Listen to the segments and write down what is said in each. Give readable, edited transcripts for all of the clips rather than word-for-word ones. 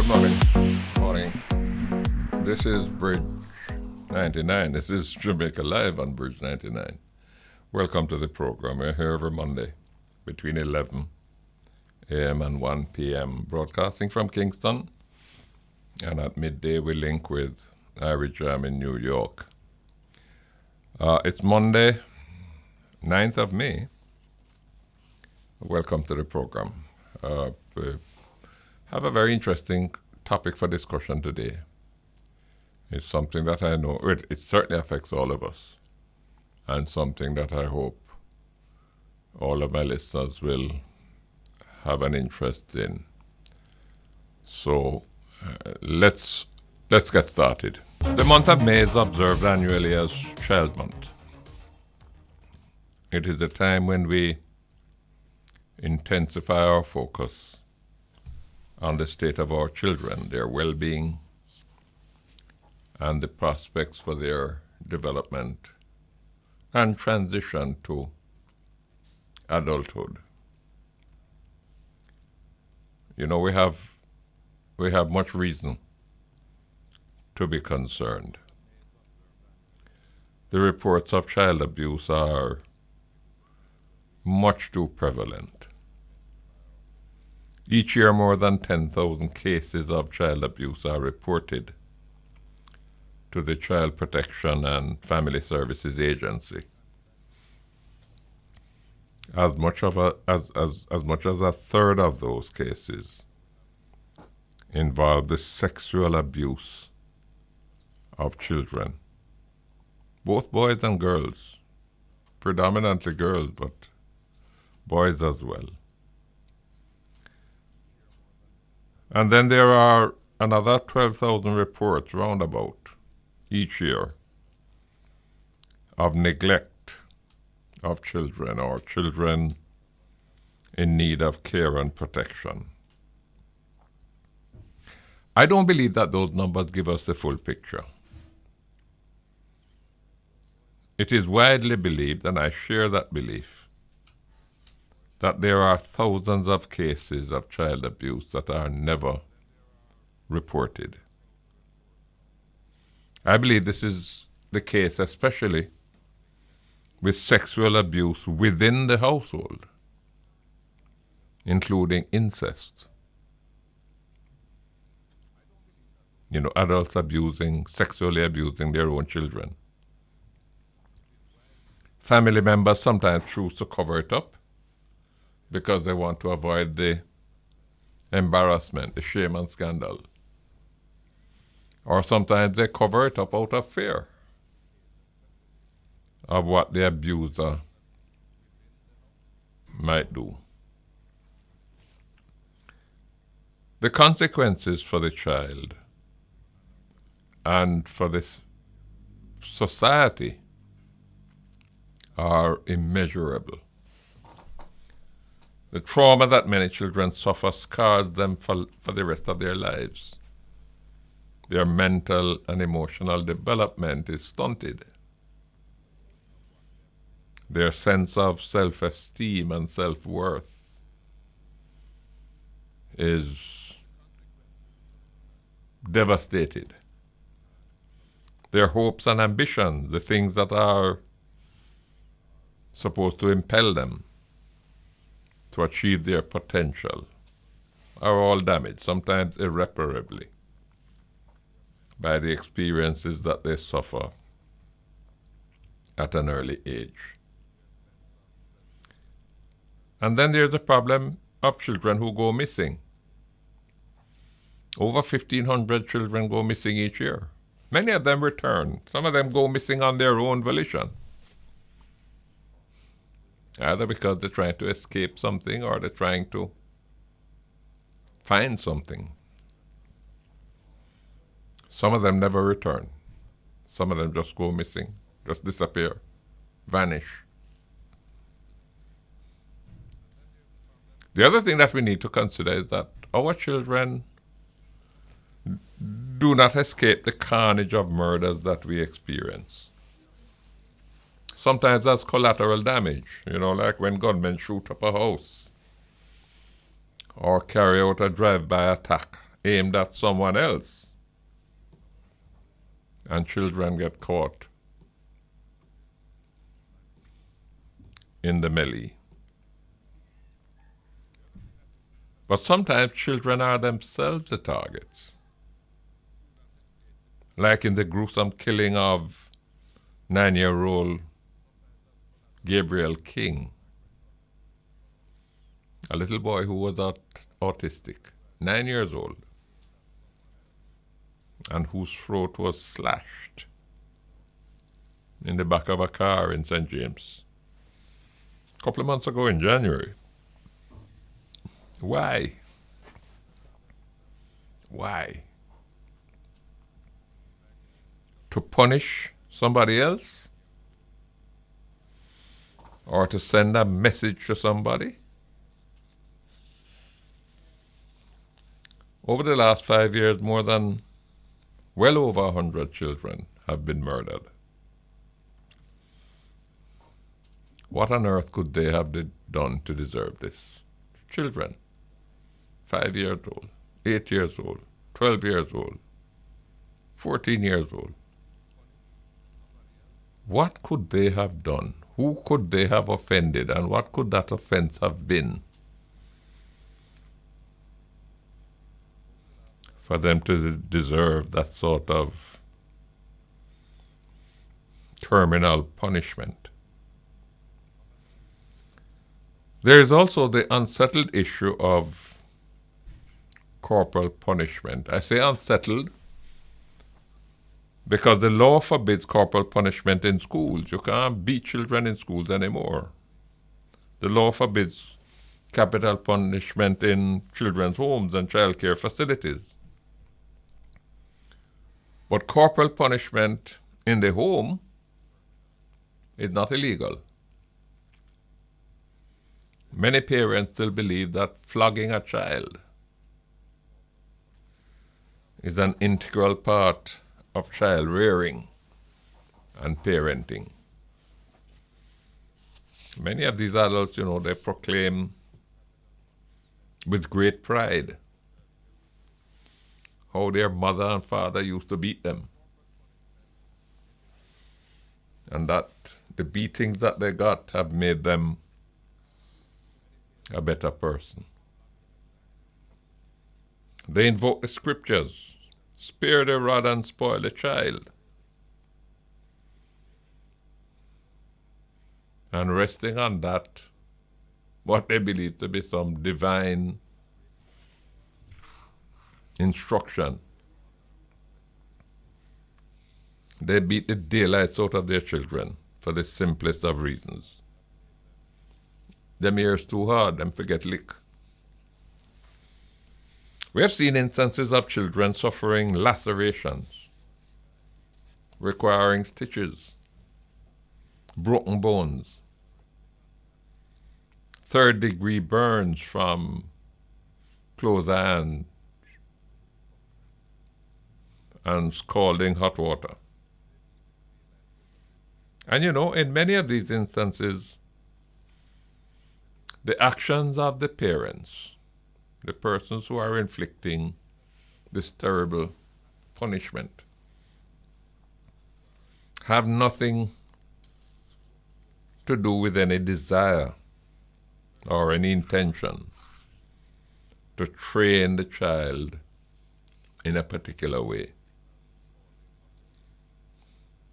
Good morning. Morning. This is Bridge 99. This is Jamaica Live on Bridge 99. Welcome to the program. We're here every Monday between 11 a.m. and 1 p.m. broadcasting from Kingston. And at midday we link with Irish Jam in New York. It's Monday, 9th of May. Welcome to the program. We have a very interesting topic for discussion today. It's something that I know, it certainly affects all of us, and something that I hope all of my listeners will have an interest in. So let's get started. The month of May is observed annually as Child Month. It is a time when we intensify our focus on the state of our children, their well-being, and the prospects for their development and transition to adulthood. You know, we have much reason to be concerned. The reports of child abuse are much too prevalent. Each year, more than 10,000 cases of child abuse are reported to the Child Protection and Family Services Agency. As much as a third of those cases involve the sexual abuse of children, both boys and girls, predominantly girls, but boys as well. And then there are another 12,000 reports roundabout each year of neglect of children or children in need of care and protection. I don't believe that those numbers give us the full picture. It is widely believed, and I share that belief, that there are thousands of cases of child abuse that are never reported. I believe this is the case especially with sexual abuse within the household, including incest. You know, adults sexually abusing their own children. Family members sometimes choose to cover it up because they want to avoid the embarrassment, the shame and scandal. Or sometimes they cover it up out of fear of what the abuser might do. The consequences for the child and for this society are immeasurable. The trauma that many children suffer scars them for the rest of their lives. Their mental and emotional development is stunted. Their sense of self-esteem and self-worth is devastated. Their hopes and ambitions, the things that are supposed to impel them to achieve their potential, are all damaged, sometimes irreparably, by the experiences that they suffer at an early age. And then there's the problem of children who go missing. Over 1,500 children go missing each year. Many of them return. Some of them go missing on their own volition, either because they're trying to escape something or they're trying to find something. Some of them never return. Some of them just go missing, just disappear, vanish. The other thing that we need to consider is that our children do not escape the carnage of murders that we experience. Sometimes that's collateral damage, like when gunmen shoot up a house or carry out a drive-by attack aimed at someone else, and children get caught in the melee. But sometimes children are themselves the targets. Like in the gruesome killing of 9-year-old Gabriel King, a little boy who was autistic, 9 years old, and whose throat was slashed in the back of a car in St. James a couple of months ago in January. Why? Why? To punish somebody else? Or to send a message to somebody? Over the last 5 years, well over 100 children have been murdered. What on earth could they have done to deserve this? Children, 5 years old, 8 years old, 12 years old, 14 years old. What could they have done? Who could they have offended, and what could that offense have been for them to deserve that sort of terminal punishment? There is also the unsettled issue of corporal punishment. I say unsettled because the law forbids corporal punishment in schools. You can't beat children in schools anymore. The law forbids capital punishment in children's homes and child care facilities. But corporal punishment in the home is not illegal. Many parents still believe that flogging a child is an integral part of child rearing and parenting. Many of these adults, they proclaim with great pride how their mother and father used to beat them, and that the beatings that they got have made them a better person. They invoke the scriptures, spare the rod and spoil the child. And resting on that, what they believe to be some divine instruction, they beat the daylights out of their children for the simplest of reasons. Them ears too hard, them forget lick. We have seen instances of children suffering lacerations, requiring stitches, broken bones, third-degree burns from close hands and scalding hot water. And in many of these instances, the actions of the parents, the persons who are inflicting this terrible punishment, have nothing to do with any desire or any intention to train the child in a particular way.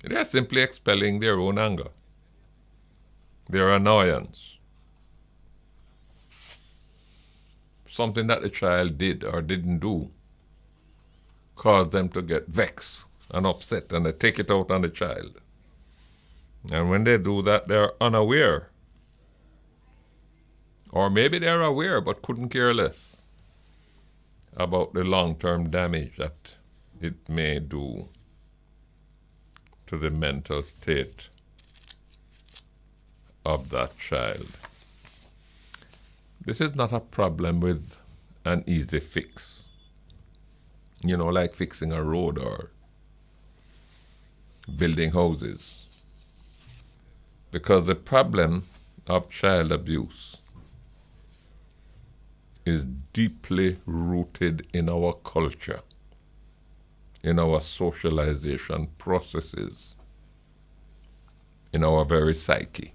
They are simply expelling their own anger, their annoyance, something that the child did or didn't do caused them to get vexed and upset, and they take it out on the child. And when they do that, they're unaware. Or maybe they're aware but couldn't care less about the long-term damage that it may do to the mental state of that child. This is not a problem with an easy fix, like fixing a road or building houses. Because the problem of child abuse is deeply rooted in our culture, in our socialization processes, in our very psyche.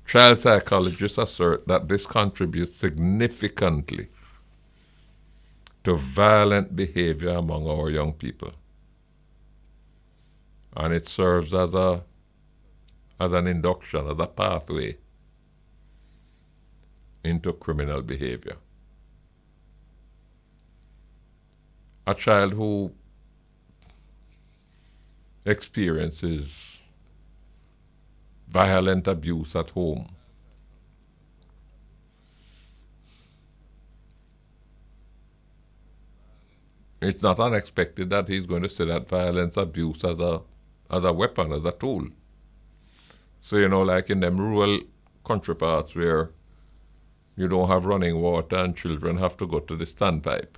Child psychologists assert that this contributes significantly to violent behavior among our young people. And it serves as an induction, as a pathway into criminal behavior. A child who experiences violent abuse at home it's not unexpected that he's going to see that violence abuse as a weapon, as a tool. So, like in them rural country parts where you don't have running water and children have to go to the standpipe,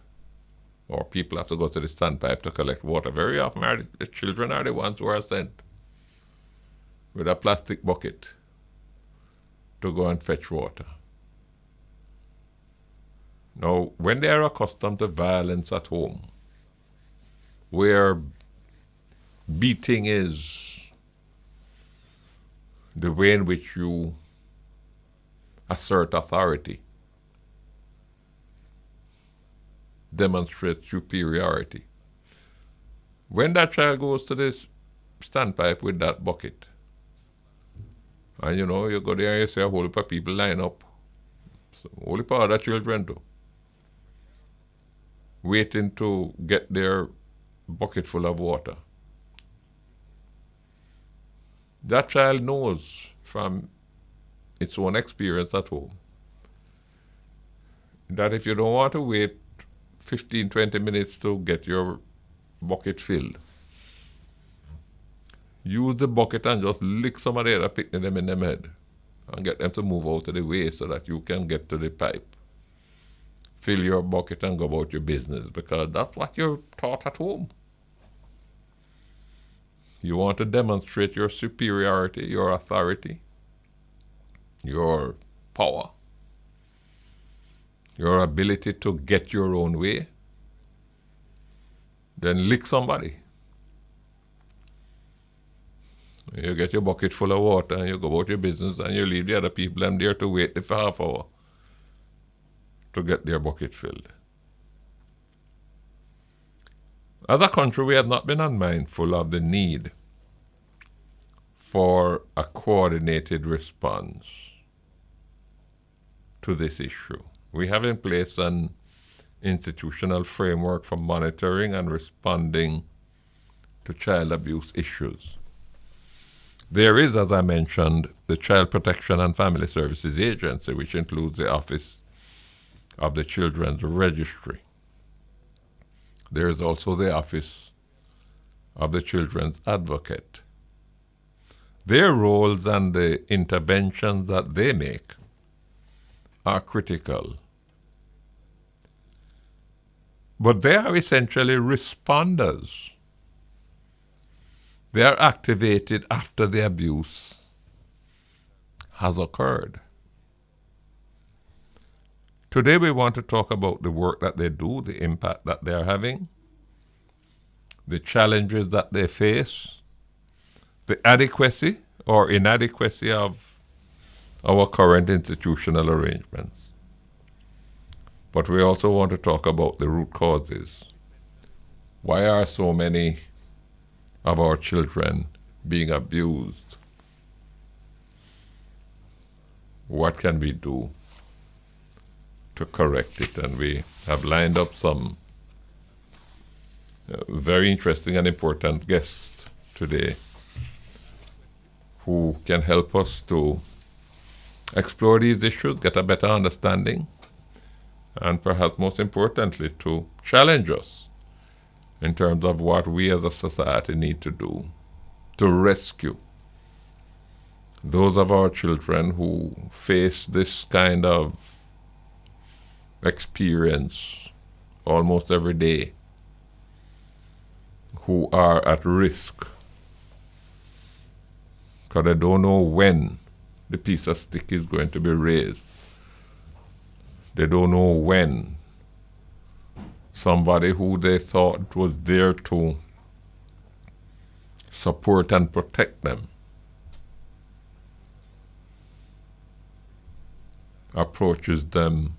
or people have to go to the standpipe to collect water. Very often the children are the ones who are sent with a plastic bucket to go and fetch water. Now, when they are accustomed to violence at home, where beating is the way in which you assert authority, demonstrate superiority, when that child goes to this standpipe with that bucket, and you go there and you see a whole heap of people line up, so only part of children too, waiting to get their bucket full of water. That child knows from its own experience at home that if you don't want to wait 15-20 minutes to get your bucket filled, use the bucket and just lick some of the other picking them in them head and get them to move out of the way so that you can get to the pipe. Fill your bucket and go about your business, because that's what you're taught at home. You want to demonstrate your superiority, your authority, your power, your ability to get your own way, then lick somebody. You get your bucket full of water and you go about your business and you leave the other people them there to wait for half hour to get their bucket filled. As a country, we have not been unmindful of the need for a coordinated response to this issue. We have in place an institutional framework for monitoring and responding to child abuse issues. There is, as I mentioned, the Child Protection and Family Services Agency, which includes the Office of the Children's Registry. There is also the Office of the Children's Advocate. Their roles and the interventions that they make are critical. But they are essentially responders. They are activated after the abuse has occurred. Today we want to talk about the work that they do, the impact that they are having, the challenges that they face, the adequacy or inadequacy of our current institutional arrangements. But we also want to talk about the root causes. Why are so many of our children being abused? What can we do to correct it? And we have lined up some very interesting and important guests today who can help us to explore these issues, get a better understanding, and perhaps most importantly, to challenge us in terms of what we as a society need to do to rescue those of our children who face this kind of experience almost every day, who are at risk because they don't know when the piece of stick is going to be raised They don't know when. Somebody who they thought was there to support and protect them approaches them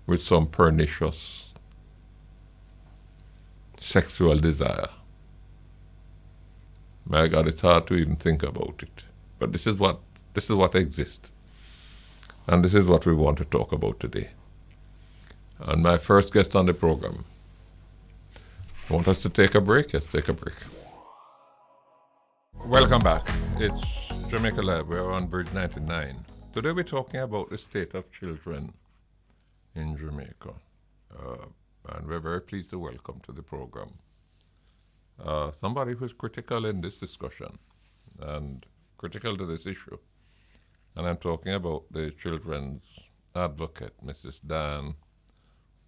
with some pernicious sexual desire. My God, it's hard to even think about it. But this is what exists. And this is what we want to talk about today. And my first guest on the program. I want us to take a break? Let's take a break. Welcome back. It's Jamaica Live. We're on Bridge 99. Today we're talking about the state of children in Jamaica. And we're very pleased to welcome to the program somebody who's critical in this discussion and critical to this issue. And I'm talking about the children's advocate, Mrs. Diahann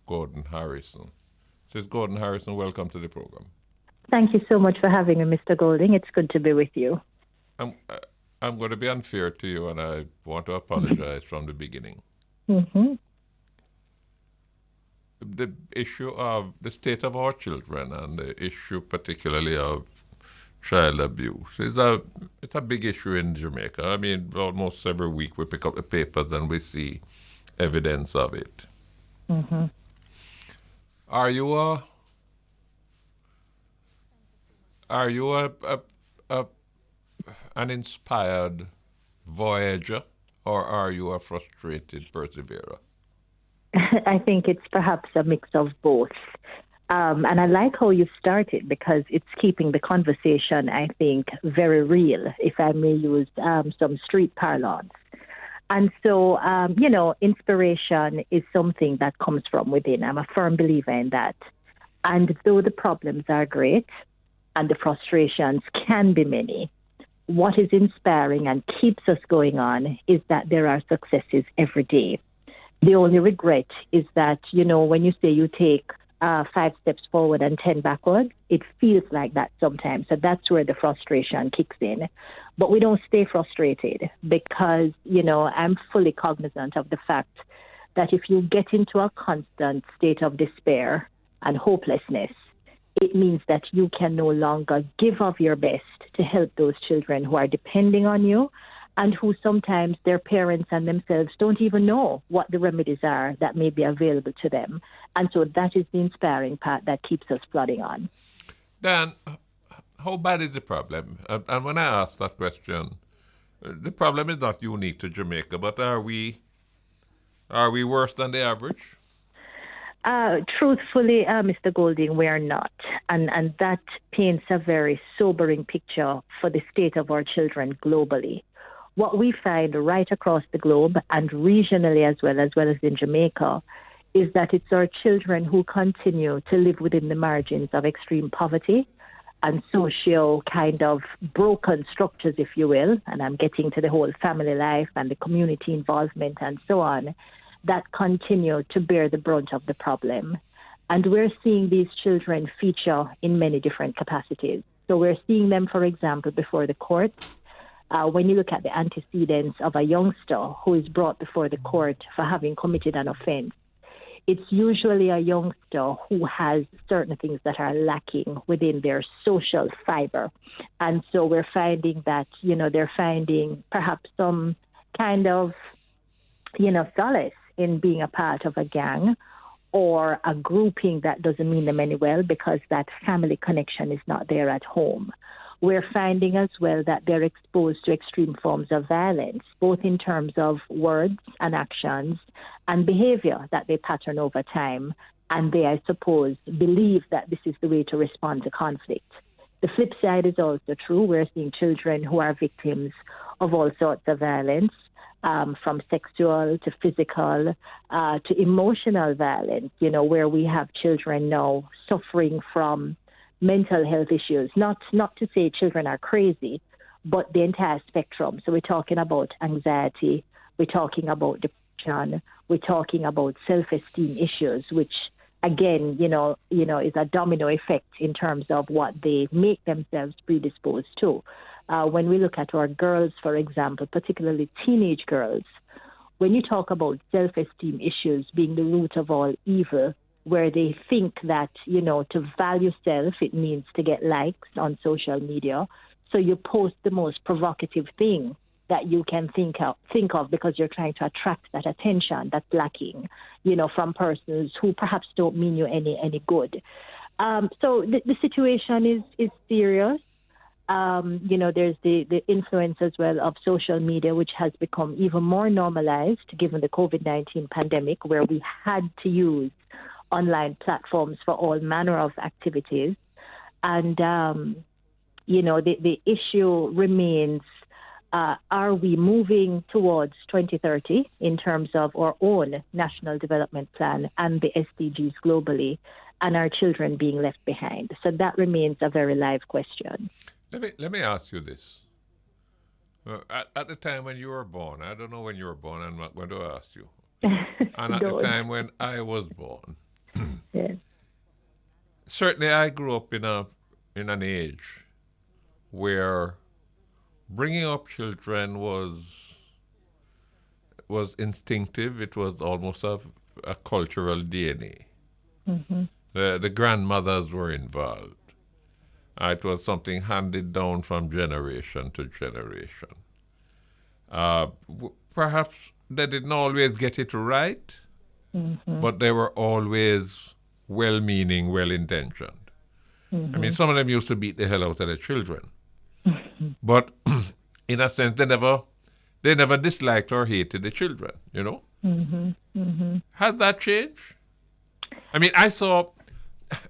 Gordon Harrison. Mrs. Gordon Harrison, welcome to the program. Thank you so much for having me, Mr. Golding. It's good to be with you. I'm going to be unfair to you, and I want to apologize from the beginning. Mm-hmm. The issue of the state of our children and the issue particularly of child abuse it's a big issue in Jamaica. I mean, almost every week we pick up the papers and we see evidence of it. Mm-hmm. Are you an inspired voyager, or are you a frustrated perseverer? I think it's perhaps a mix of both. And I like how you started because it's keeping the conversation, I think, very real, if I may use some street parlance. And so, inspiration is something that comes from within. I'm a firm believer in that. And though the problems are great and the frustrations can be many, what is inspiring and keeps us going on is that there are successes every day. The only regret is that, when you say you take 5 steps forward and 10 backward, it feels like that sometimes. So that's where the frustration kicks in. But we don't stay frustrated because, I'm fully cognizant of the fact that if you get into a constant state of despair and hopelessness, it means that you can no longer give of your best to help those children who are depending on you and who sometimes their parents and themselves don't even know what the remedies are that may be available to them. And so that is the inspiring part that keeps us plodding on. Dan, how bad is the problem? And when I ask that question, the problem is not unique to Jamaica, but are we worse than the average? Truthfully, Mr. Golding, we are not. And that paints a very sobering picture for the state of our children globally. What we find right across the globe and regionally as well as in Jamaica is that it's our children who continue to live within the margins of extreme poverty and social kind of broken structures, if you will, and I'm getting to the whole family life and the community involvement and so on, that continue to bear the brunt of the problem. And we're seeing these children feature in many different capacities. So we're seeing them, for example, before the courts. When you look at the antecedents of a youngster who is brought before the court for having committed an offense, it's usually a youngster who has certain things that are lacking within their social fiber. And so we're finding that, they're finding perhaps some kind of, solace in being a part of a gang or a grouping that doesn't mean them any well because that family connection is not there at home. We're finding as well that they're exposed to extreme forms of violence, both in terms of words and actions and behavior that they pattern over time. And they, I suppose, believe that this is the way to respond to conflict. The flip side is also true. We're seeing children who are victims of all sorts of violence, from sexual to physical to emotional violence, where we have children now suffering from mental health issues, not to say children are crazy, but the entire spectrum. So we're talking about anxiety, we're talking about depression, we're talking about self-esteem issues, which again, is a domino effect in terms of what they make themselves predisposed to. When we look at our girls, for example, particularly teenage girls, when you talk about self-esteem issues being the root of all evil, where they think that, to value self, it means to get likes on social media. So you post the most provocative thing that you can think of because you're trying to attract that attention that's lacking, from persons who perhaps don't mean you any good. So the situation is serious. There's the influence as well of social media, which has become even more normalized given the COVID-19 pandemic, where we had to use online platforms for all manner of activities. And, the issue remains, are we moving towards 2030 in terms of our own National Development Plan and the SDGs globally, and our children being left behind? So that remains a very live question. Let me ask you this. At the time when you were born, I don't know when you were born, I'm not going to ask you. And at the time when I was born, yes. Certainly I grew up in an age where bringing up children was instinctive. It was almost a cultural DNA. Mm-hmm. The grandmothers were involved. It was something handed down from generation to generation. Perhaps they didn't always get it right, Mm-hmm. but they were always well-meaning, well-intentioned. Mm-hmm. I mean, some of them used to beat the hell out of their children. But in a sense, they never disliked or hated the children, Mm-hmm. Mm-hmm. Has that changed? I mean, I saw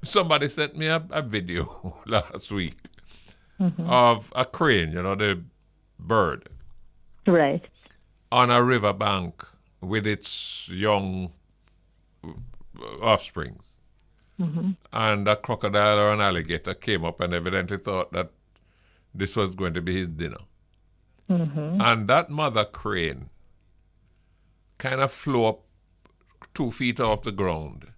somebody sent me a video last week of a crane, the bird, Right. on a riverbank with its young offsprings. Mm-hmm. And a crocodile or an alligator came up and evidently thought that this was going to be his dinner. Mm-hmm. And that mother crane kind of flew up 2 feet off the ground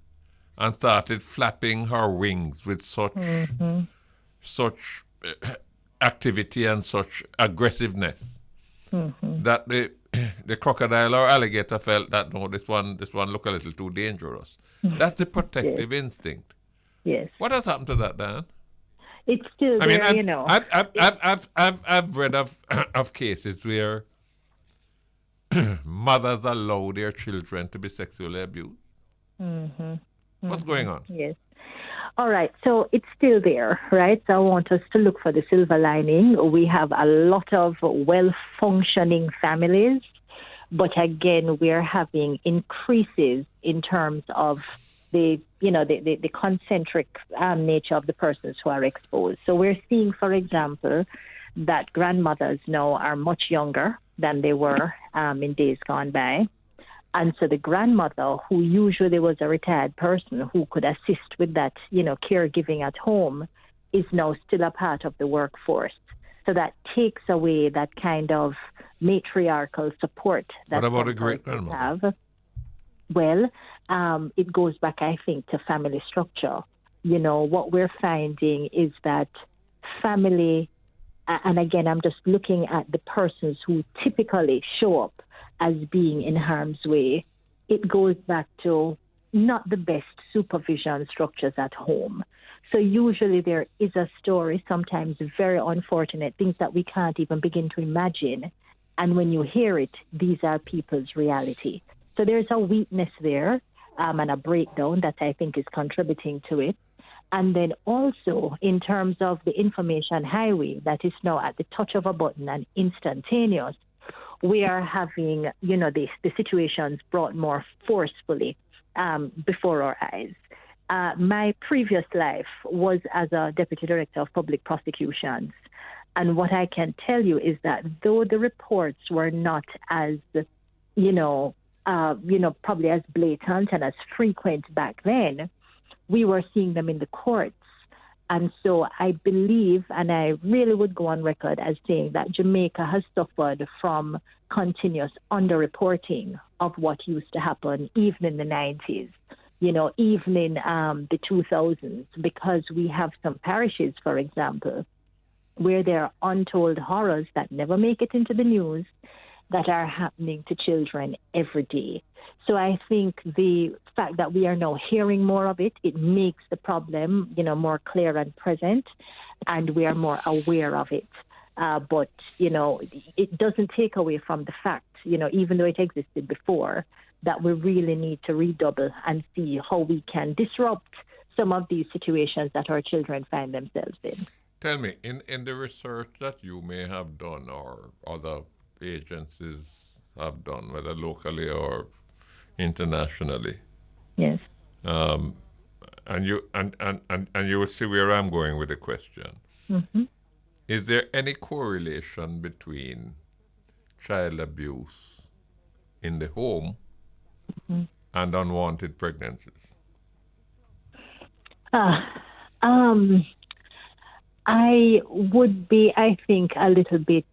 and started flapping her wings with such activity and such aggressiveness that the crocodile or alligator felt that no, this one looked a little too dangerous. That's the protective instinct. Yes. What has happened to that, Dan? It's still I there, mean, I've read of cases where mothers allow their children to be sexually abused. Mm-hmm. What's going on? Yes. All right. So it's still there, right? So I want us to look for the silver lining. We have a lot of well-functioning families, but again, we're having increases in terms of the concentric nature of the persons who are exposed. So we're seeing, for example, that grandmothers now are much younger than they were in days gone by. And so the grandmother, who usually was a retired person who could assist with that, caregiving at home, is now still a part of the workforce. So that takes away that kind of matriarchal support that what about a some great persons grandmother? have. Well, it goes back, I think, to family structure. What we're finding is that family, and again, I'm just looking at the persons who typically show up as being in harm's way. It goes back to not the best supervision structures at home. So usually there is a story, sometimes very unfortunate, things that we can't even begin to imagine. And when you hear it, these are people's reality. So there's a weakness there and a breakdown that I think is contributing to it. And then also in terms of the information highway that is now at the touch of a button and instantaneous, we are having, the situations brought more forcefully before our eyes. My previous life was as a Deputy Director of Public Prosecutions. And what I can tell you is that though the reports were not as, probably as blatant and as frequent back then, we were seeing them in the courts. And so I believe, and I really would go on record as saying that Jamaica has suffered from continuous underreporting of what used to happen even in the 90s, even in the 2000s, because we have some parishes, for example, where there are untold horrors that never make it into the news, that are happening to children every day. So I think the fact that we are now hearing more of it, it makes the problem, more clear and present, and we are more aware of it. But, it doesn't take away from the fact, even though it existed before, that we really need to redouble and see how we can disrupt some of these situations that our children find themselves in. Tell me, in the research that you may have done or other agencies have done, whether locally or internationally, yes, and you will see where I'm going with the question. Mm-hmm. Is there any correlation between child abuse in the home Mm-hmm. and unwanted pregnancies? I would be, I think, a little bit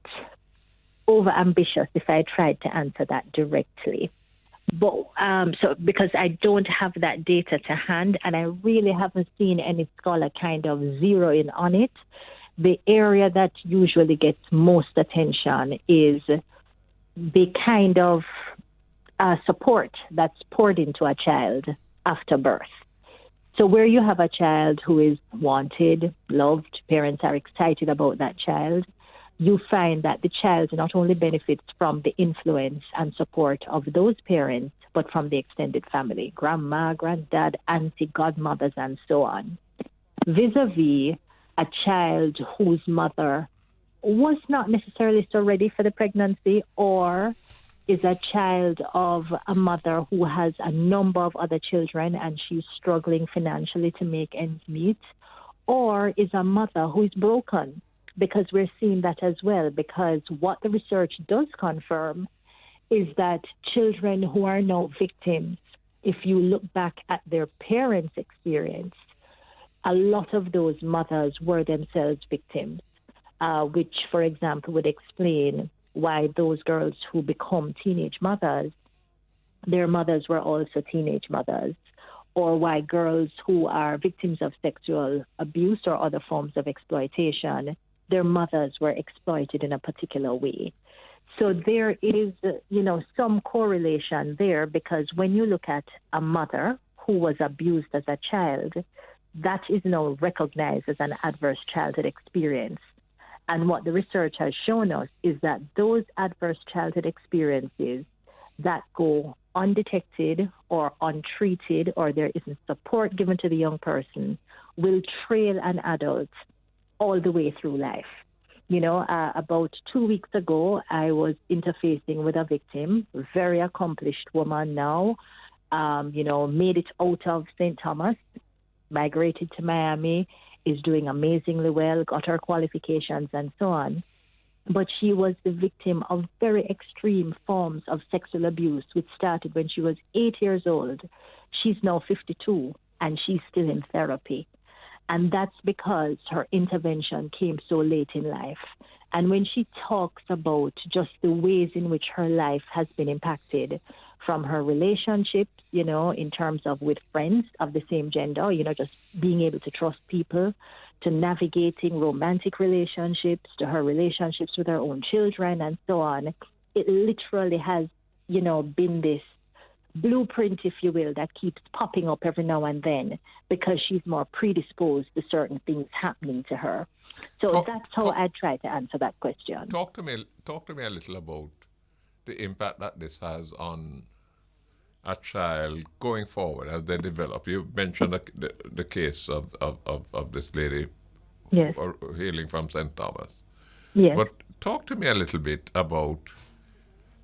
overambitious if I tried to answer that directly. But because I don't have that data to hand, and I really haven't seen any scholar kind of zero in on it. The area that usually gets most attention is the kind of support that's poured into a child after birth. So where you have a child who is wanted, loved, parents are excited about that child, you find that the child not only benefits from the influence and support of those parents, but from the extended family, grandma, granddad, auntie, godmothers, and so on. Vis-a-vis a child whose mother was not necessarily so ready for the pregnancy, or is a child of a mother who has a number of other children and she's struggling financially to make ends meet, or is a mother who is broken, because we're seeing that as well, because what the research does confirm is that children who are now victims, if you look back at their parents' experience, a lot of those mothers were themselves victims, which, for example, would explain why those girls who become teenage mothers, their mothers were also teenage mothers, or why girls who are victims of sexual abuse or other forms of exploitation, their mothers were exploited in a particular way. So there is, some correlation there, because when you look at a mother who was abused as a child, that is now recognized as an adverse childhood experience. And what the research has shown us is that those adverse childhood experiences that go undetected or untreated, or there isn't support given to the young person, will trail an adult all the way through life. About 2 weeks ago, I was interfacing with a victim, very accomplished woman now, made it out of St. Thomas, migrated to Miami, is doing amazingly well, got her qualifications and so on. But she was the victim of very extreme forms of sexual abuse, which started when she was 8 years old. She's now 52, and she's still in therapy. And that's because her intervention came so late in life. And when she talks about just the ways in which her life has been impacted, from her relationships, in terms of with friends of the same gender, just being able to trust people, to navigating romantic relationships, to her relationships with her own children and so on. It literally has, been this blueprint, if you will, that keeps popping up every now and then because she's more predisposed to certain things happening to her. So that's how I try to answer that question. Talk to me a little about the impact that this has on a child going forward as they develop. You mentioned the case of this lady, yes, hailing from St. Thomas. Yes. But talk to me a little bit about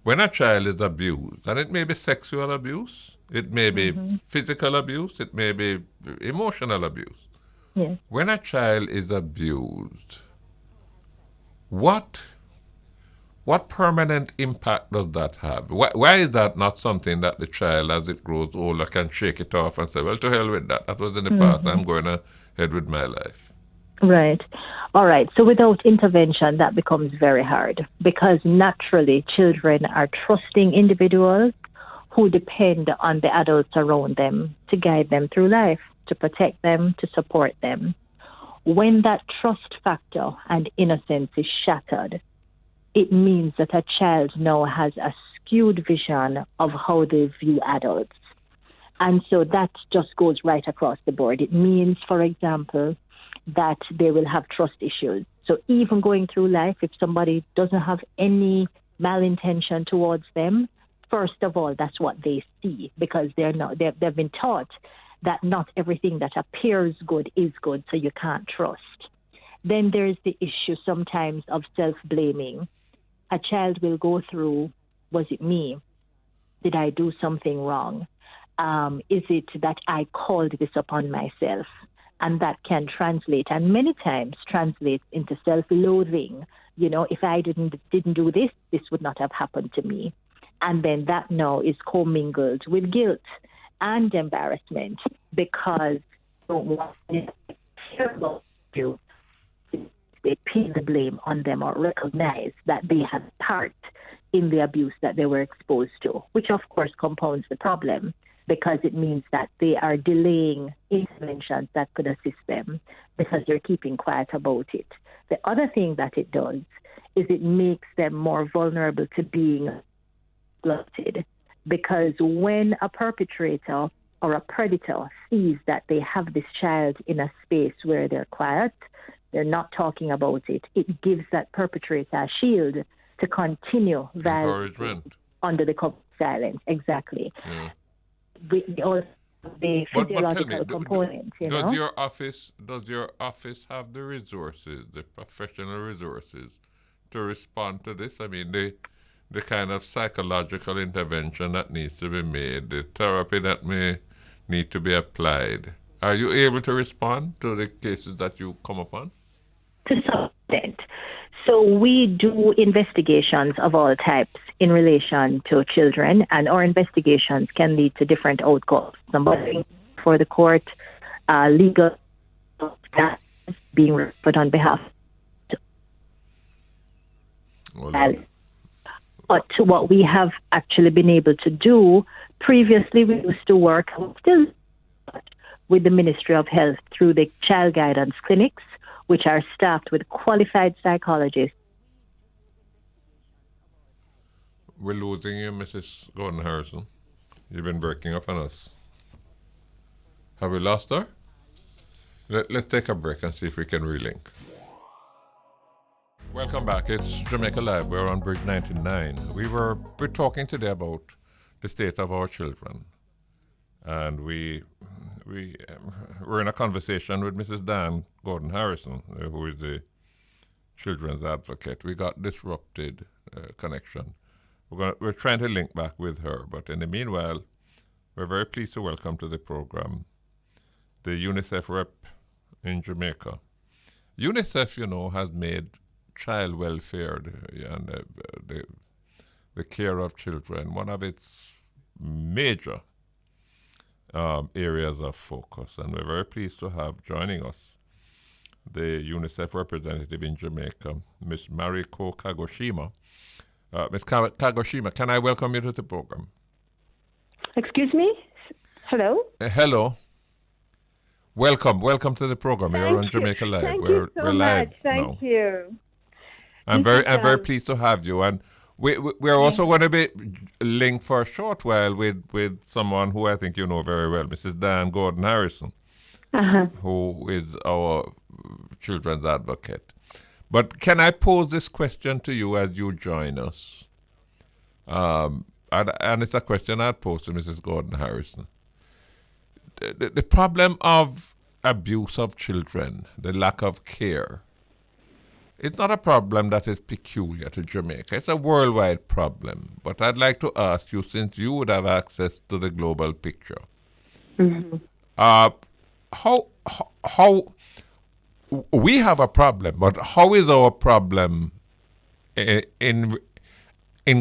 when a child is abused, and it may be sexual abuse, it may be physical abuse, it may be emotional abuse. Yes. When a child is abused, what permanent impact does that have? Why is that not something that the child, as it grows older, can shake it off and say, well, to hell with that. That was in the past. I'm going ahead with my life. Right. All right. So without intervention, that becomes very hard, because naturally children are trusting individuals who depend on the adults around them to guide them through life, to protect them, to support them. When that trust factor and innocence is shattered, it means that a child now has a skewed vision of how they view adults. And so that just goes right across the board. It means, for example, that they will have trust issues. So even going through life, if somebody doesn't have any malintention towards them, first of all, that's what they see, because they've been taught that not everything that appears good is good, so you can't trust. Then there's the issue sometimes of self-blaming. A child will go through, was it me? Did I do something wrong? Is it that I called this upon myself? And that can translate, and many times translates into self-loathing. You know, if I didn't do this, this would not have happened to me. And then that now is commingled with guilt and embarrassment, because they don't want to hear about you. They pin the blame on them or recognize that they had part in the abuse that they were exposed to, which of course compounds the problem, because it means that they are delaying interventions that could assist them because they're keeping quiet about it. The other thing that it does is it makes them more vulnerable to being exploited, because when a perpetrator or a predator sees that they have this child in a space where they're quiet, they're not talking about it, it gives that perpetrator a shield to continue violence under the cover of silence. Exactly. Yeah. The physiological components. Does your office have the resources, the professional resources, to respond to this? I mean, the kind of psychological intervention that needs to be made, the therapy that may need to be applied. Are you able to respond to the cases that you come upon? To some extent. So we do investigations of all types in relation to children, and our investigations can lead to different outcomes. Somebody for the court, legal being referred on behalf. But what we have actually been able to do, previously we used to work still with the Ministry of Health through the child guidance clinics, which are staffed with qualified psychologists. We're losing you, Mrs. Gordon Harrison. You've been breaking up on us. Have we lost her? Let's take a break and see if we can relink. Welcome back. It's Jamaica Live. We're on Bridge 99. We're talking today about the state of our children. And we're in a conversation with Mrs. Diahann Gordon Harrison, who is the children's advocate. We got disrupted connection. We're trying to link back with her, but in the meanwhile, we're very pleased to welcome to the program the UNICEF rep in Jamaica. UNICEF, has made child welfare and the care of children one of its major areas of focus, and we're very pleased to have joining us the UNICEF representative in Jamaica, Miss Mariko Kagoshima. Ms. Kagoshima, can I welcome you to the program? Excuse me? Hello? Hello. Welcome to the program. You're on Jamaica Live. We're live much. Thank you. I'm very pleased to have you, and we're also going to be linked for a short while with someone who I think you know very well, Mrs. Diahann Gordon Harrison, who is our children's advocate. But can I pose this question to you as you join us? And it's a question I'd pose to Mrs. Gordon Harrison. The problem of abuse of children, the lack of care, it's not a problem that is peculiar to Jamaica. It's a worldwide problem. But I'd like to ask you, since you would have access to the global picture, how we have a problem, but how is our problem in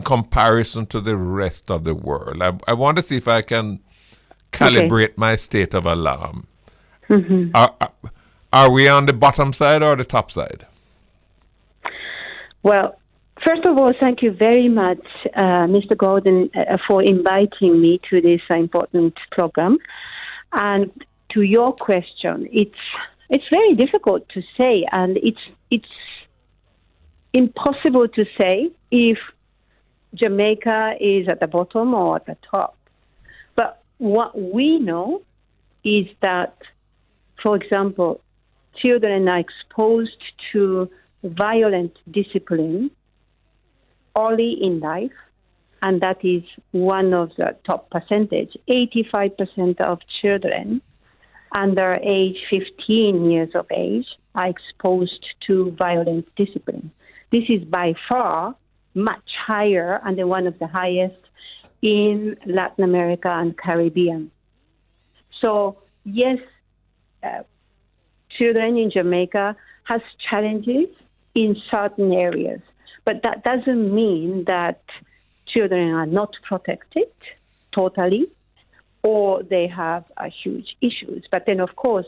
comparison to the rest of the world? I want to see if I can calibrate my state of alarm. Are we on the bottom side or the top side? Well, first of all, thank you very much, Mr. Gordon, for inviting me to this important program. And to your question, it's very difficult to say, and it's impossible to say if Jamaica is at the bottom or at the top. But what we know is that, for example, children are exposed to violent discipline early in life, and that is one of the top percentage. 85% of children under age 15 years of age are exposed to violent discipline. This is by far much higher and one of the highest in Latin America and Caribbean. So, yes, children in Jamaica has challenges in certain areas, but that doesn't mean that children are not protected totally, or they have huge issues. But then, of course,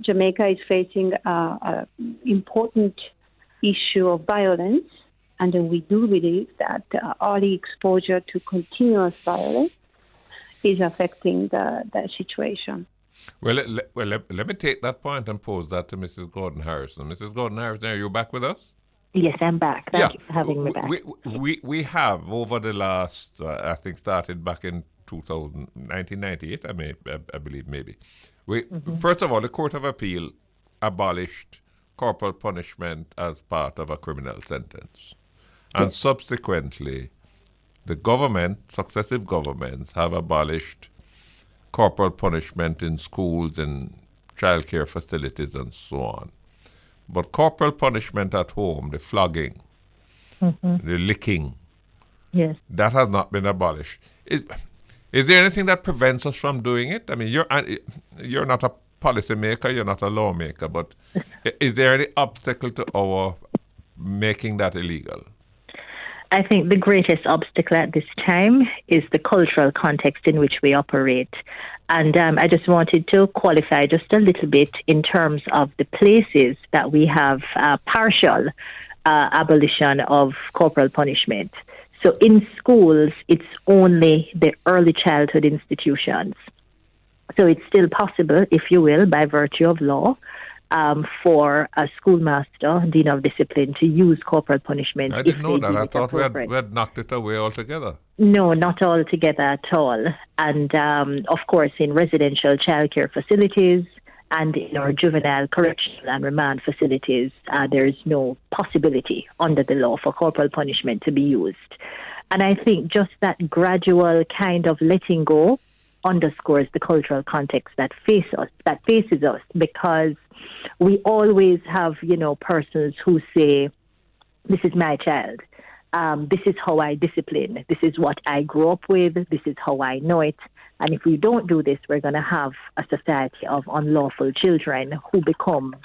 Jamaica is facing an important issue of violence, and we do believe that early exposure to continuous violence is affecting the situation. Well, let me take that point and pose that to Mrs. Gordon Harrison. Mrs. Gordon Harrison, are you back with us? Yes, I'm back. Thank you for having me back. We have, over the last, I think started back in 1998, I believe maybe. First of all, the Court of Appeal abolished corporal punishment as part of a criminal sentence. And subsequently, successive governments have abolished corporal punishment in schools and childcare facilities and so on. But corporal punishment at home, the flogging, the licking, that has not been abolished. Is there anything that prevents us from doing it? I mean, you're not a policymaker, you're not a lawmaker, but is there any obstacle to our making that illegal? I think the greatest obstacle at this time is the cultural context in which we operate. And I just wanted to qualify just a little bit in terms of the places that we have partial abolition of corporal punishment. So in schools, it's only the early childhood institutions. So it's still possible, if you will, by virtue of law, for a schoolmaster, dean of discipline, to use corporal punishment. I didn't know that. I thought we had knocked it away altogether. No, not altogether at all. And of course, in residential childcare facilities and in our juvenile correctional and remand facilities, there is no possibility under the law for corporal punishment to be used. And I think just that gradual kind of letting go underscores the cultural context that faces us, because we always have, persons who say, this is my child. This is how I discipline. This is what I grew up with. This is how I know it. And if we don't do this, we're going to have a society of unlawful children who become,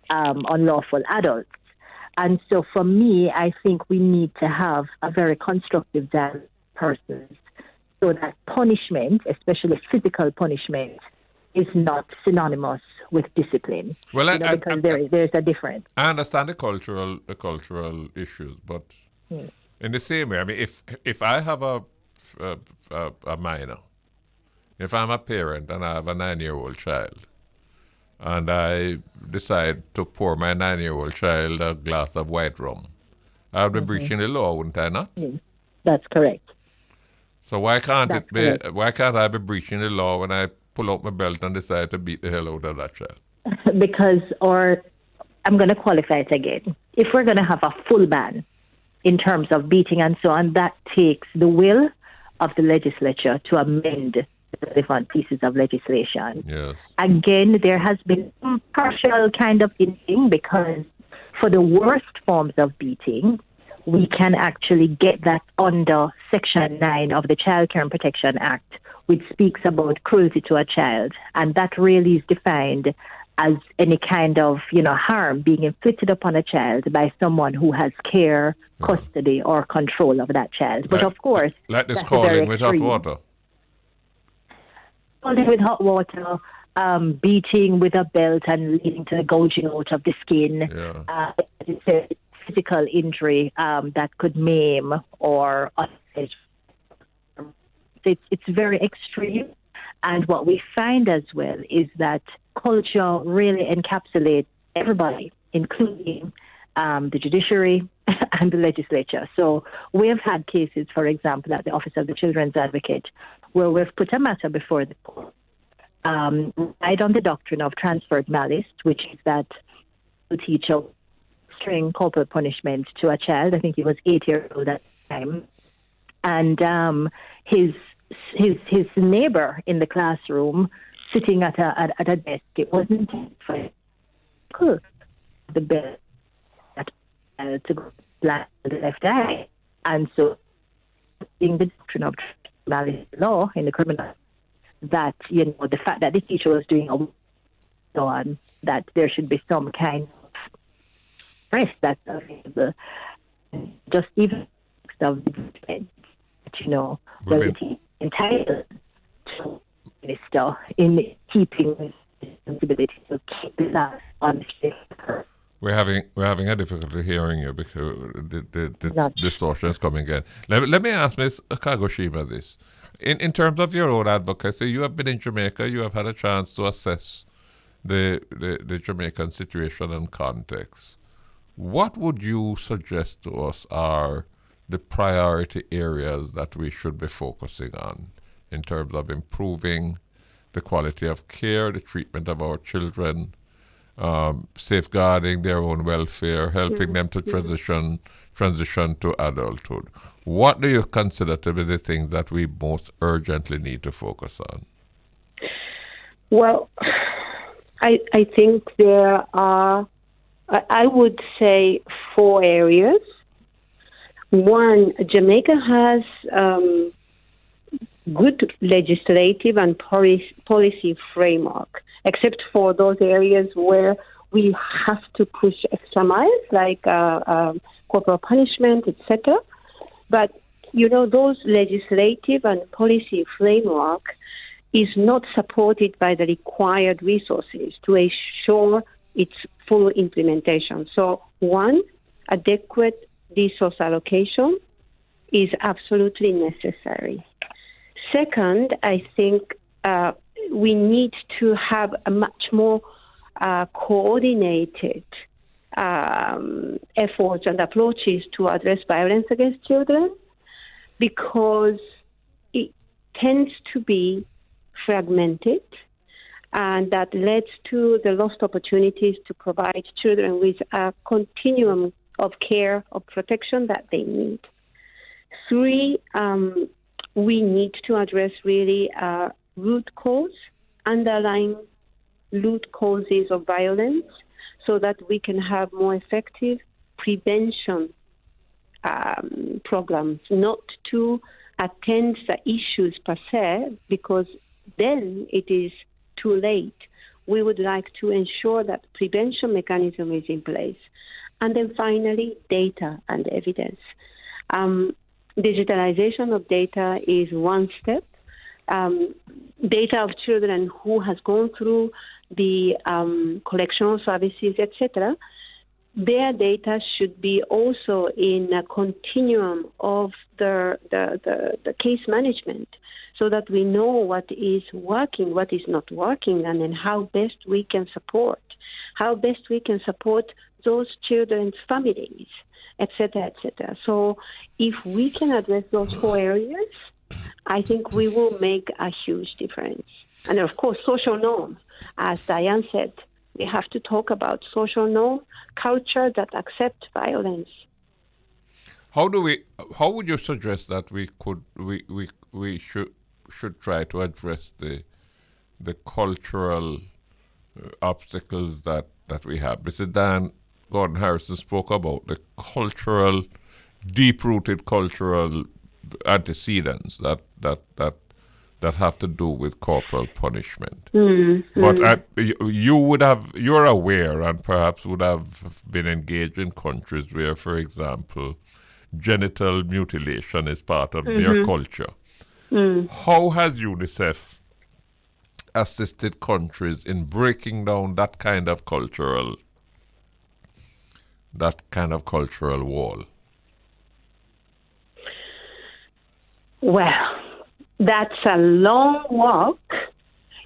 unlawful adults. And so for me, I think we need to have a very constructive dialogue with persons, so that punishment, especially physical punishment, is not synonymous with discipline. Well, because there's a difference. I understand the cultural issues, but in the same way, I mean, if I have a minor, if I'm a parent and I have a 9-year-old child, and I decide to pour my 9-year-old child a glass of white rum, I would be breaching the law, wouldn't I not? That's correct. So why can't I be breaching the law when I pull out my belt and decide to beat the hell out of that child? Because, I'm going to qualify it again. If we're going to have a full ban in terms of beating and so on, that takes the will of the legislature to amend relevant pieces of legislation. Yes. Again, there has been some partial kind of thinking, because for the worst forms of beating, we can actually get that under Section 9 of the Child Care and Protection Act, which speaks about cruelty to a child. And that really is defined as any kind of, harm being inflicted upon a child by someone who has care, custody, or control of that child. But of course, like this calling with hot water. Calling with hot water, beating with a belt and leading to the gouging out of the skin. Yeah. It's a physical injury that could maim or it's very extreme. And what we find as well is that culture really encapsulates everybody, including the judiciary, and the legislature. So we have had cases, for example, at the Office of the Children's Advocate, where we've put a matter before the court, right on the doctrine of transferred malice, which is that the teacher string corporal punishment to a child. I think he was 8 years old at the time, and his neighbor in the classroom sitting at a desk. It wasn't for the bell to go to the left eye, and so being the doctrine of malice law in the criminal, that the fact that the teacher was doing a so on, that there should be some kind of rest that's available, just even of the whether the entitled to minister in keeping with responsibility to keep that on the. We're having a difficulty hearing you because the distortion is coming again. Let me ask Ms. Kagoshima this. In terms of your own advocacy, you have been in Jamaica, you have had a chance to assess the Jamaican situation and context. What would you suggest to us are the priority areas that we should be focusing on in terms of improving the quality of care, the treatment of our children, safeguarding their own welfare, helping them to transition to adulthood? What do you consider to be the things that we most urgently need to focus on? Well, I think there are, I would say, 4 areas. One, Jamaica has good legislative and policy framework, except for those areas where we have to push extra miles, like corporal punishment, etc. But, those legislative and policy framework is not supported by the required resources to ensure its full implementation. So, one, adequate resource allocation is absolutely necessary. Second, I think we need to have a much more coordinated efforts and approaches to address violence against children, because it tends to be fragmented, and that leads to the lost opportunities to provide children with a continuum of care, of protection that they need. 3, we need to address really underlying root causes of violence, so that we can have more effective prevention programs, not to attend the issues per se, because then it is too late. We would like to ensure that prevention mechanism is in place. And then finally, data and evidence. Digitalization of data is one step. Data of children who has gone through the correctional services, etc., their data should be also in a continuum of the case management, so that we know what is working, what is not working, and then how best we can support those children's families, etc., etc. So if we can address those 4 areas, I think we will make a huge difference. And of course, social norm, as Diahann said, we have to talk about social norm, culture that accept violence. How would you suggest that we should try to address the cultural obstacles that we have? Mr. Dan Gordon Harrison spoke about the deep-rooted cultural antecedents that have to do with corporal punishment. But you're aware, and perhaps would have been engaged in countries where, for example, genital mutilation is part of their culture. How has UNICEF assisted countries in breaking down that kind of cultural wall? Well, that's a long walk.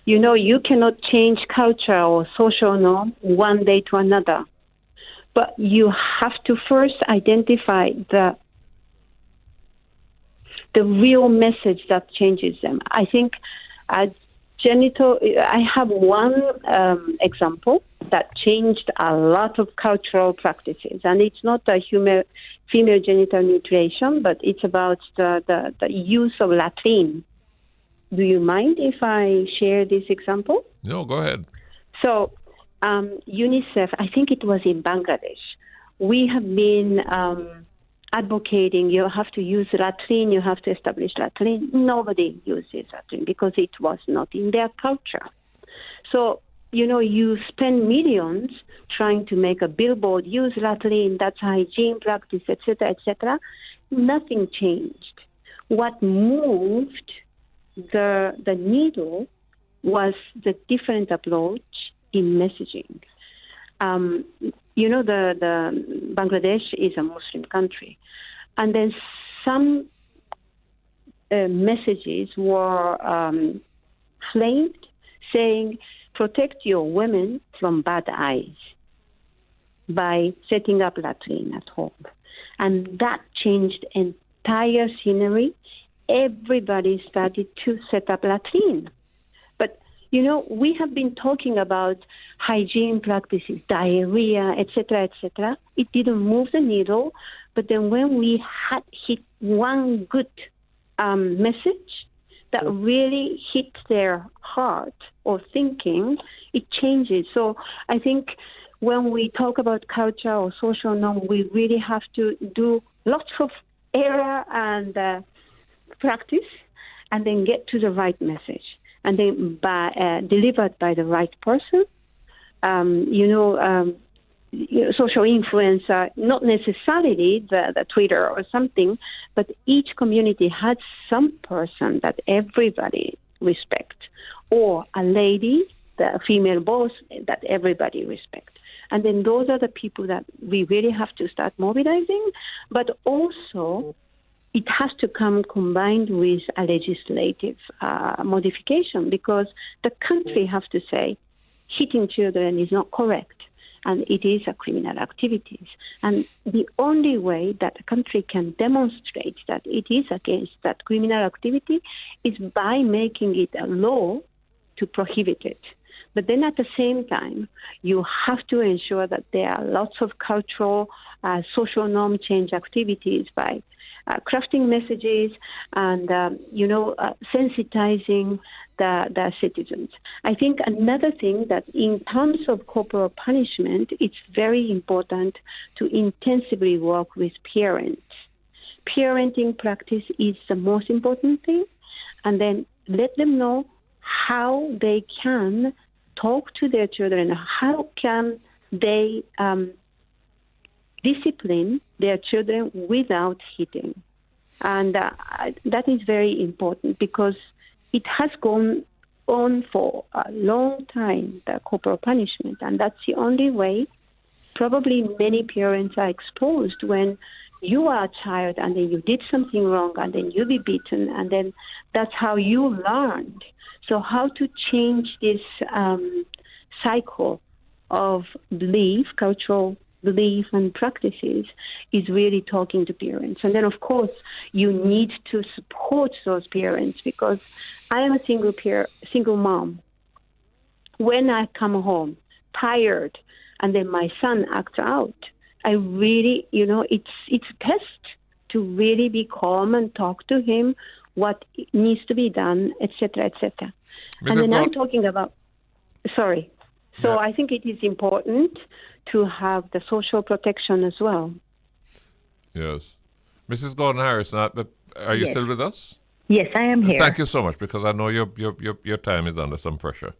You cannot change culture or social norm one day to another. but you have to first identify the real message that changes them. I think I have one example that changed a lot of cultural practices, and it's not a female genital mutilation, but it's about the use of latrine. Do you mind if I share this example? No, go ahead. So, UNICEF, I think it was in Bangladesh, we have been advocating you have to use latrine, you have to establish latrine. Nobody uses latrine because it was not in their culture. So, you spend millions trying to make a billboard, use latrine, that's hygiene practice, etc., etc. Nothing changed. What moved the needle was the different approach in messaging. The Bangladesh is a Muslim country, and then some messages were framed saying, protect your women from bad eyes by setting up latrine at home. And that changed entire scenery. Everybody started to set up latrine. But, we have been talking about hygiene practices, diarrhea, etc., etc. It didn't move the needle. But then when we had hit one good message that really hit their heart or thinking, it changes. So I think when we talk about culture or social norm, we really have to do lots of error and practice, and then get to the right message, and then delivered by the right person. Social influencer, not necessarily the Twitter or something, but each community has some person that everybody respect, or a lady, the female boss that everybody respect. And then those are the people that we really have to start mobilizing, but also it has to come combined with a legislative modification, because the country has to say hitting children is not correct and it is a criminal activity. And the only way that a country can demonstrate that it is against that criminal activity is by making it a law to prohibit it. But then at the same time, you have to ensure that there are lots of cultural, social norm change activities by crafting messages and, sensitizing the citizens. I think another thing that in terms of corporal punishment, it's very important to intensively work with parents. Parenting practice is the most important thing, and then let them know how they can talk to their children, how can they discipline their children without hitting. And that is very important, because it has gone on for a long time, the corporal punishment, and that's the only way. Probably many parents are exposed when you are a child and then you did something wrong and then you be beaten, and then that's how you learned. So how to change this cycle of belief, cultural belief and practices, is really talking to parents. And then, of course, you need to support those parents, because I am a single mom. When I come home tired and then my son acts out, I really, it's best to really be calm and talk to him what needs to be done, etc., etc. And then I'm talking about, sorry. So yeah. I think it is important to have the social protection as well. Yes. Mrs. Gordon-Harris, are you still with us? Yes, I am here. Thank you so much, because I know your time is under some pressure.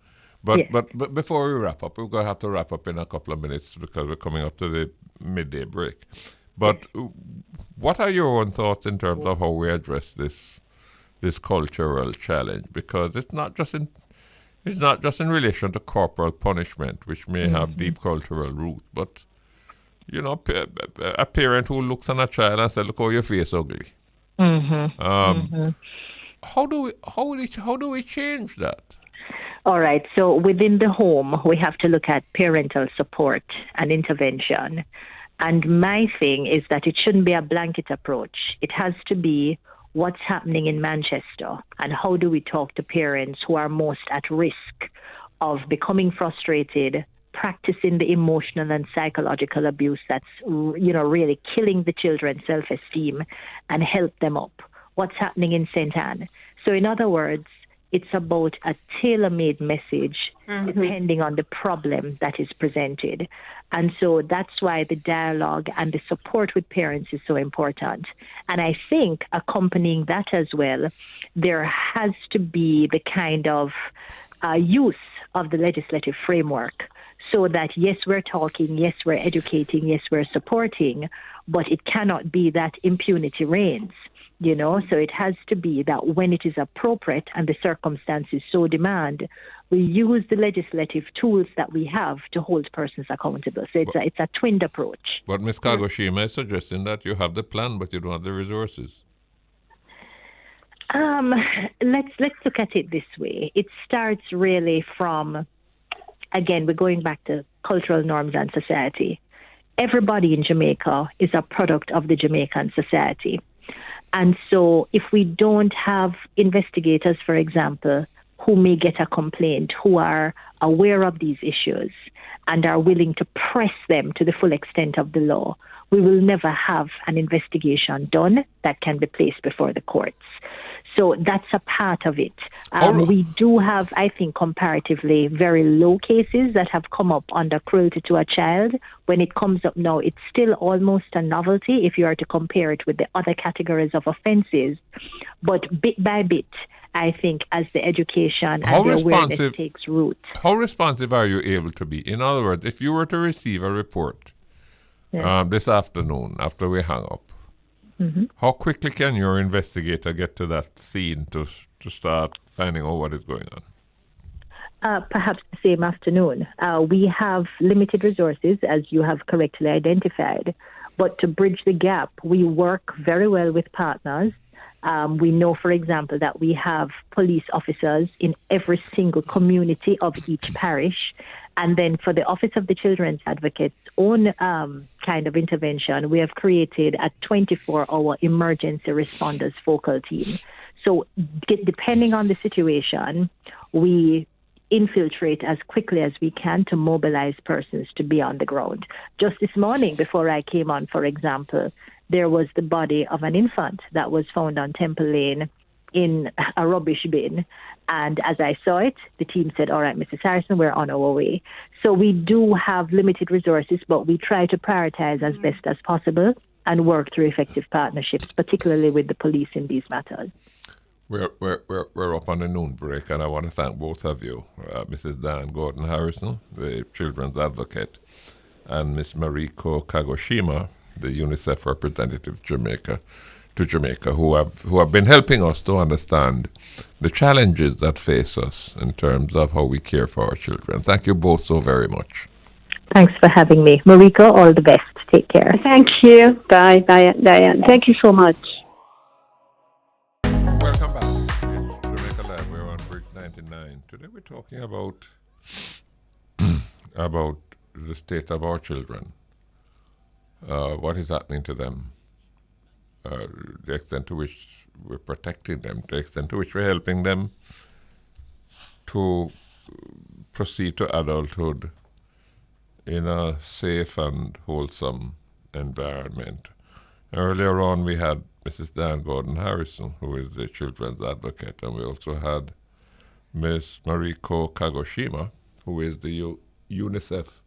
But before we wrap up, we're going to have to wrap up in a couple of minutes, because we're coming up to the midday break. But what are your own thoughts in terms of how we address this cultural challenge? Because it's not just in relation to corporal punishment, which may have deep cultural roots, but a parent who looks on a child and says, "Look how your face ugly." How do we change that? All right. So within the home, we have to look at parental support and intervention. And my thing is that it shouldn't be a blanket approach. It has to be what's happening in Manchester and how do we talk to parents who are most at risk of becoming frustrated, practicing the emotional and psychological abuse that's, really killing the children's self-esteem, and help them up. What's happening in St. Anne? So in other words, it's about a tailor-made message depending on the problem that is presented. And so that's why the dialogue and the support with parents is so important. And I think accompanying that as well, there has to be the kind of use of the legislative framework so that, yes, we're talking, yes, we're educating, yes, we're supporting, but it cannot be that impunity reigns. So it has to be that when it is appropriate and the circumstances so demand, we use the legislative tools that we have to hold persons accountable. So it's a twinned approach. But Ms. Kagoshima is suggesting that you have the plan, but you don't have the resources. Let's look at it this way. It starts really from, again, we're going back to cultural norms and society. Everybody in Jamaica is a product of the Jamaican society. And so if we don't have investigators, for example, who may get a complaint, who are aware of these issues and are willing to press them to the full extent of the law, we will never have an investigation done that can be placed before the courts. So that's a part of it. We do have, I think, comparatively very low cases that have come up under cruelty to a child. When it comes up now, it's still almost a novelty if you are to compare it with the other categories of offenses. But bit by bit, I think as the education and the awareness takes root. How responsive are you able to be? In other words, if you were to receive a report this afternoon after we hang up, how quickly can your investigator get to that scene to start finding out what is going on? Perhaps the same afternoon. We have limited resources, as you have correctly identified. But to bridge the gap, we work very well with partners. We know, for example, that we have police officers in every single community of each parish. And then for the Office of the Children's Advocate's own kind of intervention, we have created a 24-hour emergency responders focal team. So depending on the situation, we infiltrate as quickly as we can to mobilize persons to be on the ground. Just this morning, before I came on, for example, there was the body of an infant that was found on Temple Lane in a rubbish bin. And as I saw it, the team said, all right, Mrs. Harrison, we're on our way. So we do have limited resources, but we try to prioritize as best as possible and work through effective partnerships, particularly with the police in these matters. We're up on the noon break, and I want to thank both of you, Mrs. Diahann Gordon Harrison, the Children's Advocate, and Ms. Mariko Kagoshima, the UNICEF representative to Jamaica, who have been helping us to understand the challenges that face us in terms of how we care for our children. Thank you both so very much. Thanks for having me. Mariko, all the best. Take care. Thank you. Bye, Diahann. Thank you so much. Welcome back. It's Jamaica Live. We're on Bridge 99. Today we're talking about about the state of our children. What is happening to them? The extent to which we're protecting them, the extent to which we're helping them to proceed to adulthood in a safe and wholesome environment. Earlier on, we had Mrs. Diahann Gordon Harrison, who is the Children's Advocate, and we also had Ms. Mariko Kagoshima, who is the UNICEF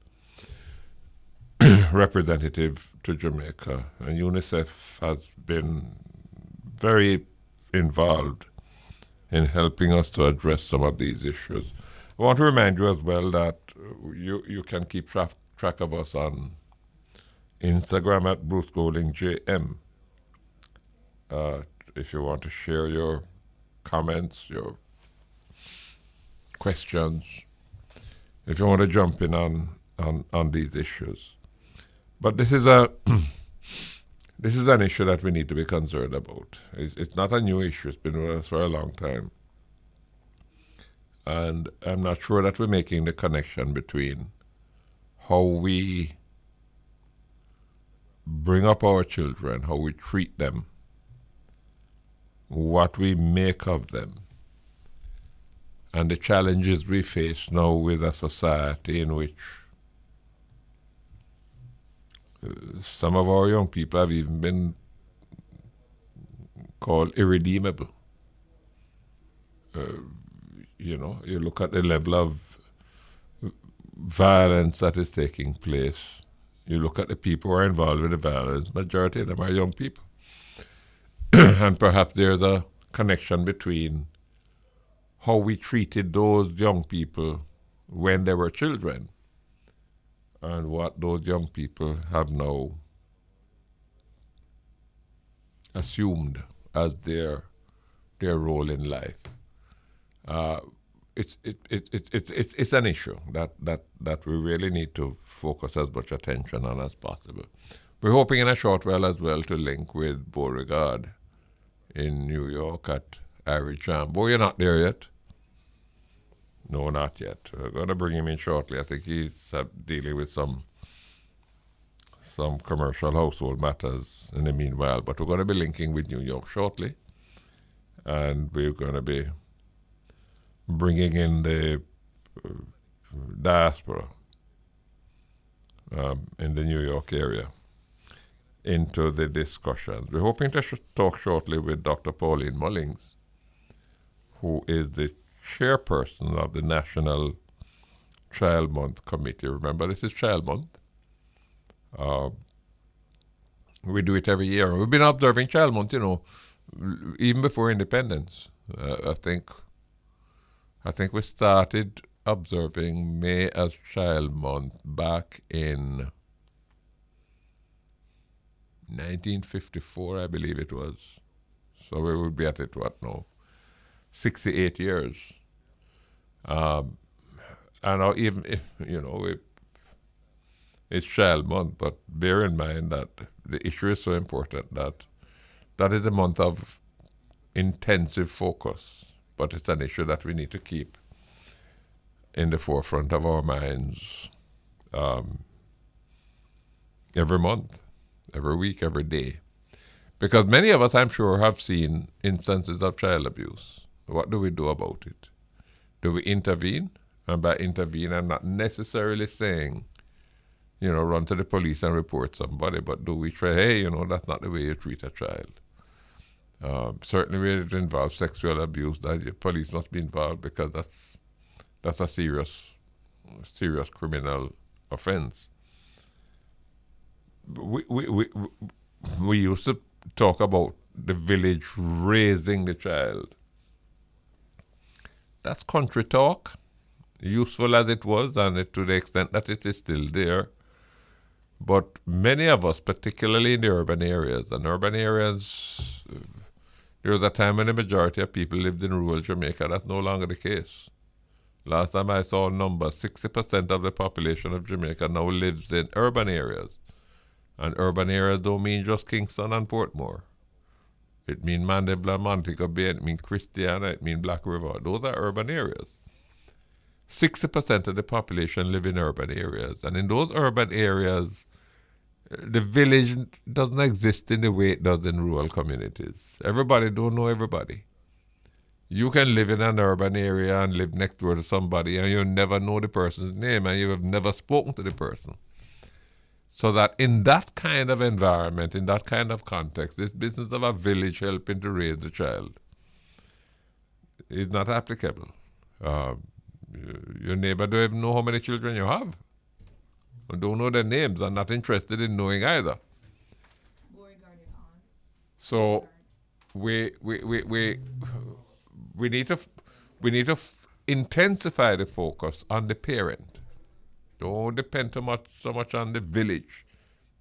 representative to Jamaica. And UNICEF has been very involved in helping us to address some of these issues. I want to remind you as well that you can keep track of us on Instagram at Bruce Golding JM. If you want to share your comments, your questions, if you want to jump in on these issues. But this is this is an issue that we need to be concerned about. It's not a new issue. It's been with us for a long time. And I'm not sure that we're making the connection between how we bring up our children, how we treat them, what we make of them, and the challenges we face now with a society in which some of our young people have even been called irredeemable. You look at the level of violence that is taking place. You look at the people who are involved with the violence, majority of them are young people. And perhaps there's a connection between how we treated those young people when they were children and what those young people have now assumed as their role in life. It's an issue that we really need to focus as much attention on as possible. We're hoping in a short while as well to link with Beauregard in New York at Irish Jam. Boy, you're not there yet? No, not yet. We're going to bring him in shortly. I think he's dealing with some commercial household matters in the meanwhile. But we're going to be linking with New York shortly. And we're going to be bringing in the diaspora in the New York area into the discussions. We're hoping to talk shortly with Dr. Pauline Mullings, who is the chairperson of the National Child Month Committee. Remember, this is Child Month. We do it every year. We've been observing Child Month, even before independence. I think we started observing May as Child Month back in 1954, I believe it was. So we would be at it, 68 years. And even if, it's Child Month, but bear in mind that the issue is so important that is a month of intensive focus, but it's an issue that we need to keep in the forefront of our minds every month, every week, every day. Because many of us, I'm sure, have seen instances of child abuse. What do we do about it? Do we intervene? And by intervene, I'm not necessarily saying, run to the police and report somebody, but do we try, hey, that's not the way you treat a child. Certainly when it involves sexual abuse, the police must be involved because that's a serious criminal offense. We used to talk about the village raising the child. That's country talk, useful as it was, and to the extent that it is still there. But many of us, particularly in the urban areas, there was a time when the majority of people lived in rural Jamaica. That's no longer the case. Last time I saw a number, 60% of the population of Jamaica now lives in urban areas. And urban areas don't mean just Kingston and Portmore. It means Mandeville, Montego Bay, it means Christiana, it means Black River. Those are urban areas. 60% of the population live in urban areas. And in those urban areas, the village doesn't exist in the way it does in rural communities. Everybody don't know everybody. You can live in an urban area and live next door to somebody and you never know the person's name and you have never spoken to the person. So that in that kind of environment, in that kind of context, this business of a village helping to raise a child is not applicable. Your neighbor don't even know how many children you have. And don't know their names and not interested in knowing either. So we need to intensify the focus on the parent. Don't depend so much on the village,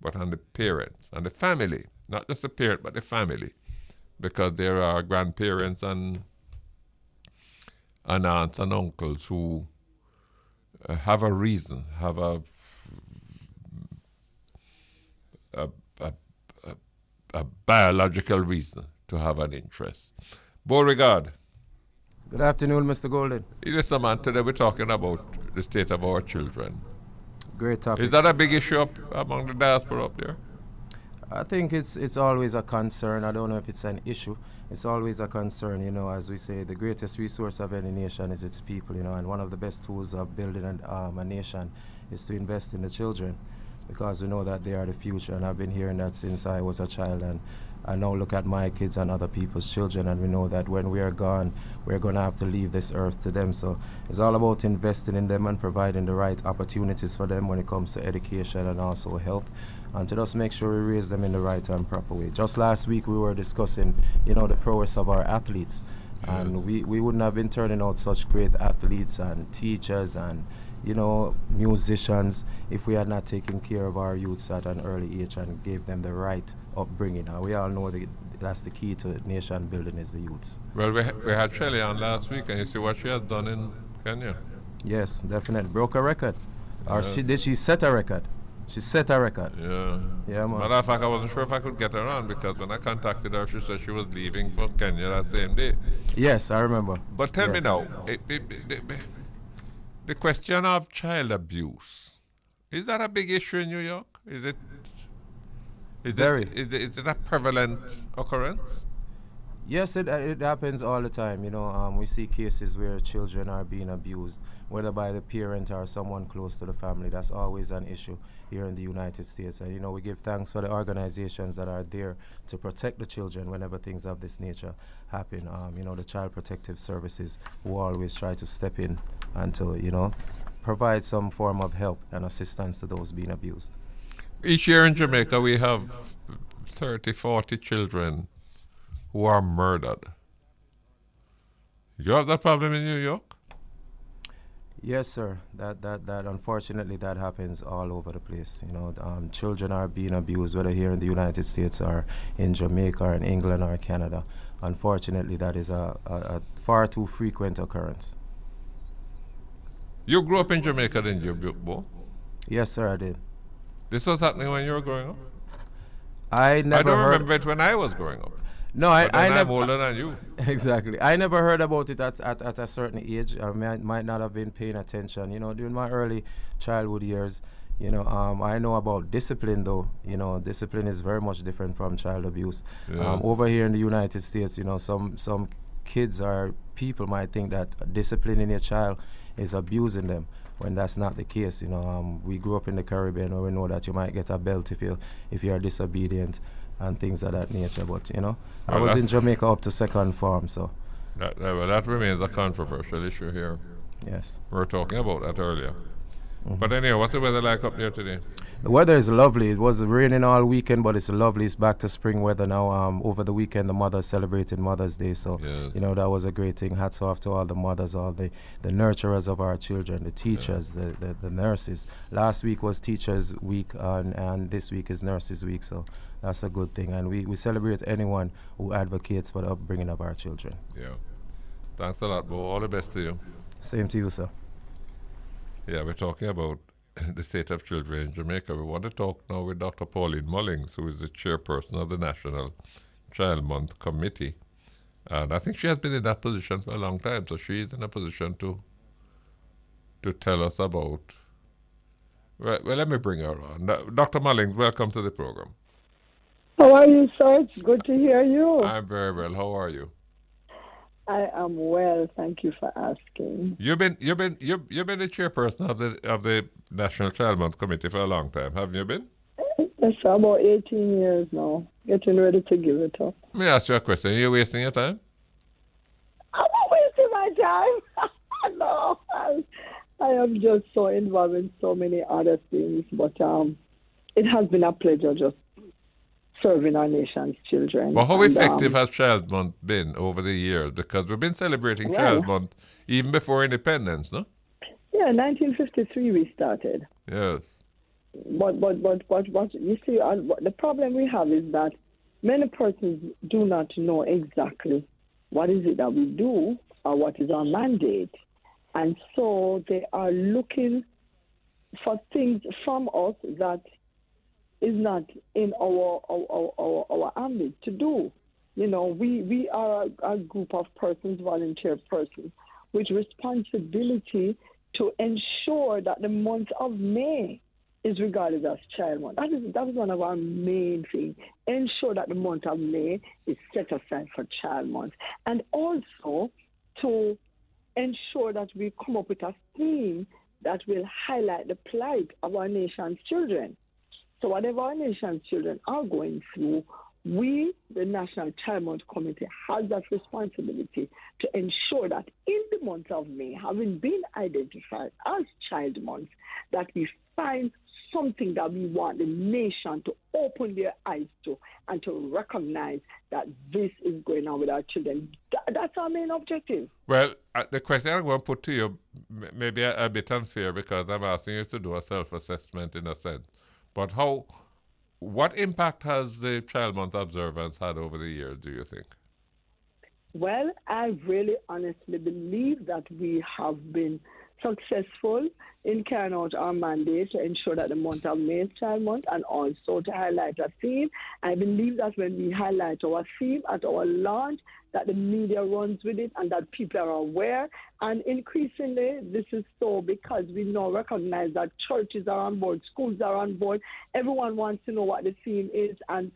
but on the parents and the family. Not just the parent, but the family. Because there are grandparents and aunts and uncles who have a reason, have a biological reason to have an interest. Beauregard. Good afternoon, Mr. Golden. Listen, man, today we're talking about the state of our children. Great topic. Is that a big issue up among the diaspora up there? I think it's always a concern. I don't know if it's an issue. It's always a concern, as we say, the greatest resource of any nation is its people, and one of the best tools of building a nation is to invest in the children, because we know that they are the future, and I've been hearing that since I was a child, and I now look at my kids and other people's children, and we know that when we are gone, we're going to have to leave this earth to them. So it's all about investing in them and providing the right opportunities for them when it comes to education and also health, and to just make sure we raise them in the right and proper way. Just last week we were discussing, the prowess of our athletes, and we wouldn't have been turning out such great athletes and teachers and musicians if we had not taken care of our youths at an early age and gave them the right upbringing. Now, we all know that's the key to nation building is the youths. Well, we had Shelley on last week, and you see what she has done in Kenya. Yes, definitely. Broke a record. Or she set a record? She set a record. Yeah. Yeah, man. Matter of fact, I wasn't sure if I could get her on because when I contacted her, she said she was leaving for Kenya that same day. Yes, I remember. But tell me now, the question of child abuse, is that a big issue in New York? Is it a prevalent occurrence? Yes, it happens all the time. We see cases where children are being abused, whether by the parent or someone close to the family. That's always an issue here in the United States. And, we give thanks for the organizations that are there to protect the children whenever things of this nature happen. The Child Protective Services who always try to step in and to, provide some form of help and assistance to those being abused. Each year in Jamaica, we have 30, 40 children who are murdered. You have that problem in New York? Yes, sir. That unfortunately that happens all over the place. Children are being abused, whether here in the United States or in Jamaica or in England or Canada. Unfortunately, that is a far too frequent occurrence. You grew up in Jamaica, didn't you, Bo? Yes, sir, I did. This was happening when you were growing up? I don't remember it when I was growing up. No, I never. I'm older than you. Exactly. I never heard about it at a certain age. I might not have been paying attention. During my early childhood years, I know about discipline, though. Discipline is very much different from child abuse. Yeah. Over here in the United States, some kids or people might think that disciplining a child is abusing them, when that's not the case. We grew up in the Caribbean where we know that you might get a belt if you are disobedient and things of that nature. But I was in Jamaica up to second form, so that remains a controversial issue here. Yes, we were talking about that earlier. But anyway, what's the weather like up there today? The weather is lovely. It was raining all weekend, but it's lovely. It's back to spring weather now. Over the weekend, the mothers celebrated Mother's Day, so that was a great thing. Hats off to all the mothers, all the nurturers of our children, the teachers, the nurses. Last week was Teachers Week, and this week is Nurses Week, so that's a good thing. And we celebrate anyone who advocates for the upbringing of our children. Yeah. Thanks a lot, Bo. All the best to you. Same to you, sir. Yeah, we're talking about the state of children in Jamaica. We want to talk now with Dr. Pauline Mullings, who is the chairperson of the National Child Month Committee. And I think she has been in that position for a long time, so she's in a position to tell us about... Well, let me bring her on. Dr. Mullings, welcome to the program. How are you, sir? It's good to hear you. I'm very well. How are you? I am well. Thank you for asking. You've been the chairperson of the National Child Month Committee for a long time, haven't you been? Yes, about 18 years now. Getting ready to give it up. Let me ask you a question. Are you wasting your time? I'm not wasting my time. No, I am just so involved in so many other things. But it has been a pleasure just serving our nation's children. Well, how effective has Child Month been over the years? Because we've been celebrating Child Month even before independence, no? Yeah, 1953 we started. Yes. But you see, the problem we have is that many persons do not know exactly what is it that we do or what is our mandate. And so they are looking for things from us that is not in our ambit to do. we are a group of persons, volunteer persons, with responsibility to ensure that the month of May is regarded as Child Month. That is one of our main things. Ensure that the month of May is set aside for Child Month. And also to ensure that we come up with a theme that will highlight the plight of our nation's children. So whatever our nation's children are going through, we, the National Child Month Committee, has that responsibility to ensure that in the month of May, having been identified as Child Month, that we find something that we want the nation to open their eyes to and to recognize that this is going on with our children. That's our main objective. Well, the question I'm going to put to you may be a bit unfair because I'm asking you to do a self-assessment in a sense. But what impact has the Child Month observance had over the years, do you think? Well, I really honestly believe that we have been successful in carrying out our mandate to ensure that the month of May is Child Month and also to highlight a theme. I believe that when we highlight our theme at our launch, that the media runs with it and that people are aware. And increasingly, this is so because we now recognize that churches are on board, schools are on board. Everyone wants to know what the theme is, and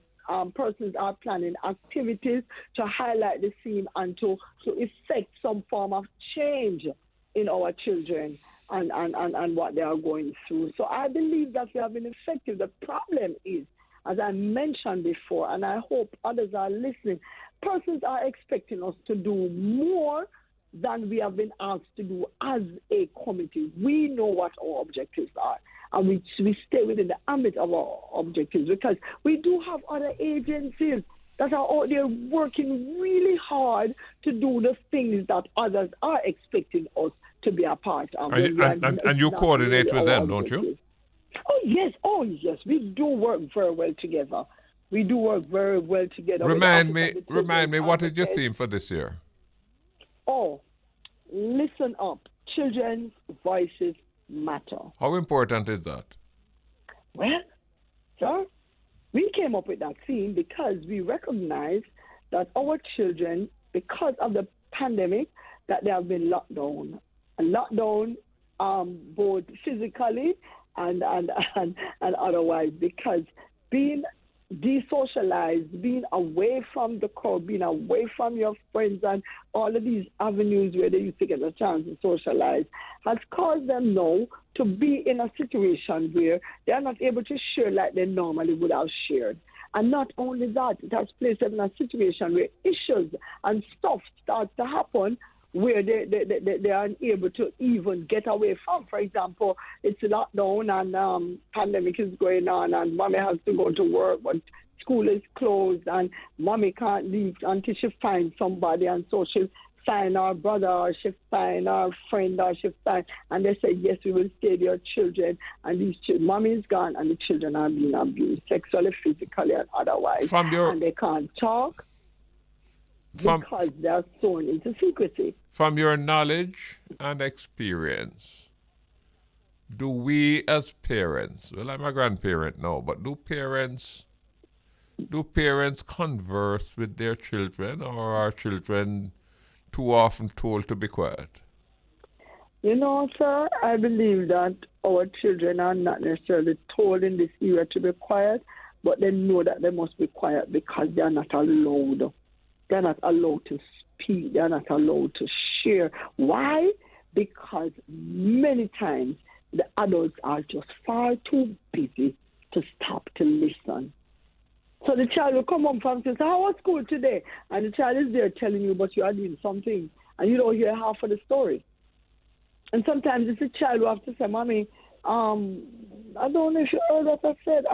persons are planning activities to highlight the theme and to effect some form of change in our children and what they are going through. So I believe that we have been effective. The problem is, as I mentioned before, and I hope others are listening, persons are expecting us to do more than we have been asked to do as a committee. We know what our objectives are, and we stay within the ambit of our objectives because we do have other agencies that are out there working really hard to do the things that others are expecting us to be a part of. And you coordinate with them, don't you? Oh yes, we do work very well together. Remind me, what is your theme for this year? Oh, listen up. Children's voices matter. How important is that? Well, sir, we came up with that theme because we recognize that our children, because of the pandemic, that they have been locked down. And locked down both physically and otherwise, because being desocialized, being away from the crowd, being away from your friends and all of these avenues where they used to get a chance to socialize has caused them now to be in a situation where they are not able to share like they normally would have shared. And not only that, it has placed them in a situation where issues and stuff starts to happen where they aren't able to even get away from. For example, it's lockdown and pandemic is going on and mommy has to go to work, but school is closed and mommy can't leave until she finds somebody, and so she'll find our brother or she'll find our friend or she'll find, and they say, yes, we will stay with your children, and these children, mommy is gone and the children are being abused sexually, physically and otherwise. And they can't talk because they are thrown into secrecy. From your knowledge and experience, do we as parents, well, I'm a grandparent now, but do parents converse with their children, or are children too often told to be quiet? You know, sir, I believe that our children are not necessarily told in this era to be quiet, but they know that they must be quiet because they are not allowed. They're not allowed to speak. They're not allowed to share. Why? Because many times the adults are just far too busy to stop to listen. So the child will come home from and say, how was school today? And the child is there telling you, but you are doing something, and you don't hear half of the story. And sometimes it's the child who has to say, Mommy, I don't know if you heard what I said.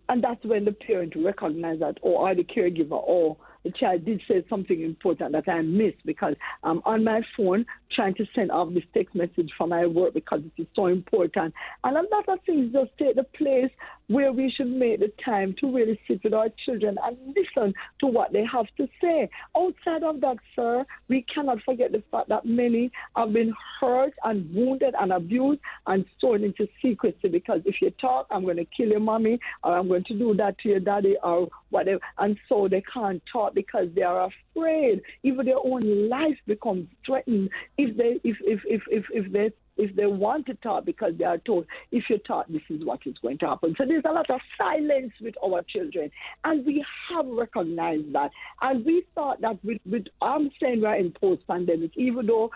And that's when the parent recognizes that, or the caregiver, or the child did say something important that I missed because I'm on my phone trying to send off this text message for my work because it is so important. And a lot of things just take the place where we should make the time to really sit with our children and listen to what they have to say. Outside of that, sir, we cannot forget the fact that many have been hurt and wounded and abused and thrown into secrecy because if you talk, I'm going to kill your mommy or I'm going to do that to your daddy or whatever. And so they can't talk because they are afraid. Even their own life becomes threatened if they want to talk because they are told, if you talk, this is what is going to happen. So there's a lot of silence with our children. And we have recognized that. And we thought that I'm saying we're in post-pandemic, even though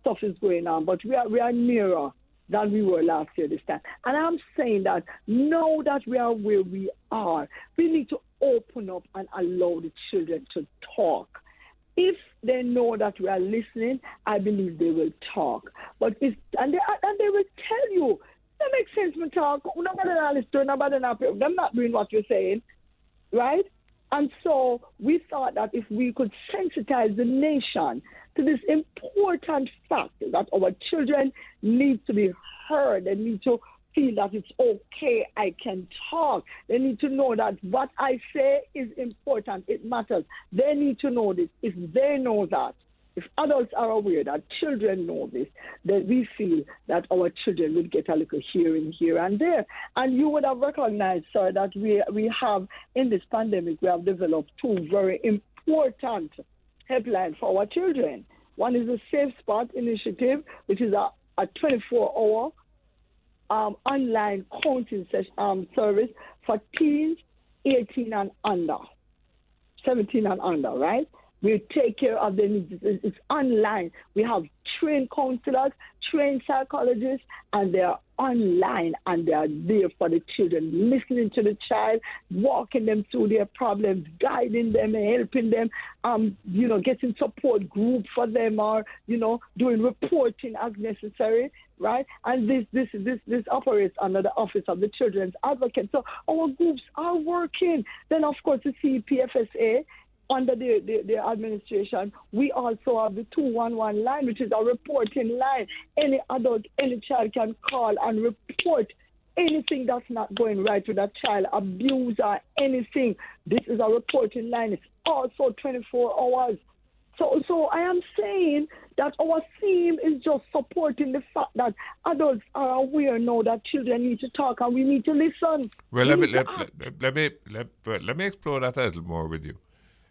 stuff is going on, but we are nearer than we were last year this time. And I'm saying that now that we are where we are, we need to open up and allow the children to talk. If they know that we are listening, I believe they will talk. But they will tell you, that makes sense, me talk. They're not doing what you're saying, right? And so we thought that if we could sensitize the nation to this important fact that our children need to be heard, they need to feel that it's okay, I can talk. They need to know that what I say is important, it matters. They need to know this. If they know that, if adults are aware that children know this, then we feel that our children will get a little hearing here and there. And you would have recognized, sir, that we have, in this pandemic, we have developed two very important helplines for our children. One is the Safe Spot Initiative, which is a 24-hour online counseling service for teens 18 and under, 17 and under, right? We take care of their needs. It's online. We have trained counselors, trained psychologists, and they are online and they are there for the children, listening to the child, walking them through their problems, guiding them, helping them, getting support group for them, or doing reporting as necessary, right? And this operates under the Office of the Children's Advocate. So our groups are working. Then of course the CPFSA. Under the administration, we also have the 211 line, which is a reporting line. Any adult, any child can call and report anything that's not going right with a child, abuse or anything. This is a reporting line. It's also 24 hours. So I am saying that our theme is just supporting the fact that adults are aware now that children need to talk and we need to listen. Well, let me explore that a little more with you.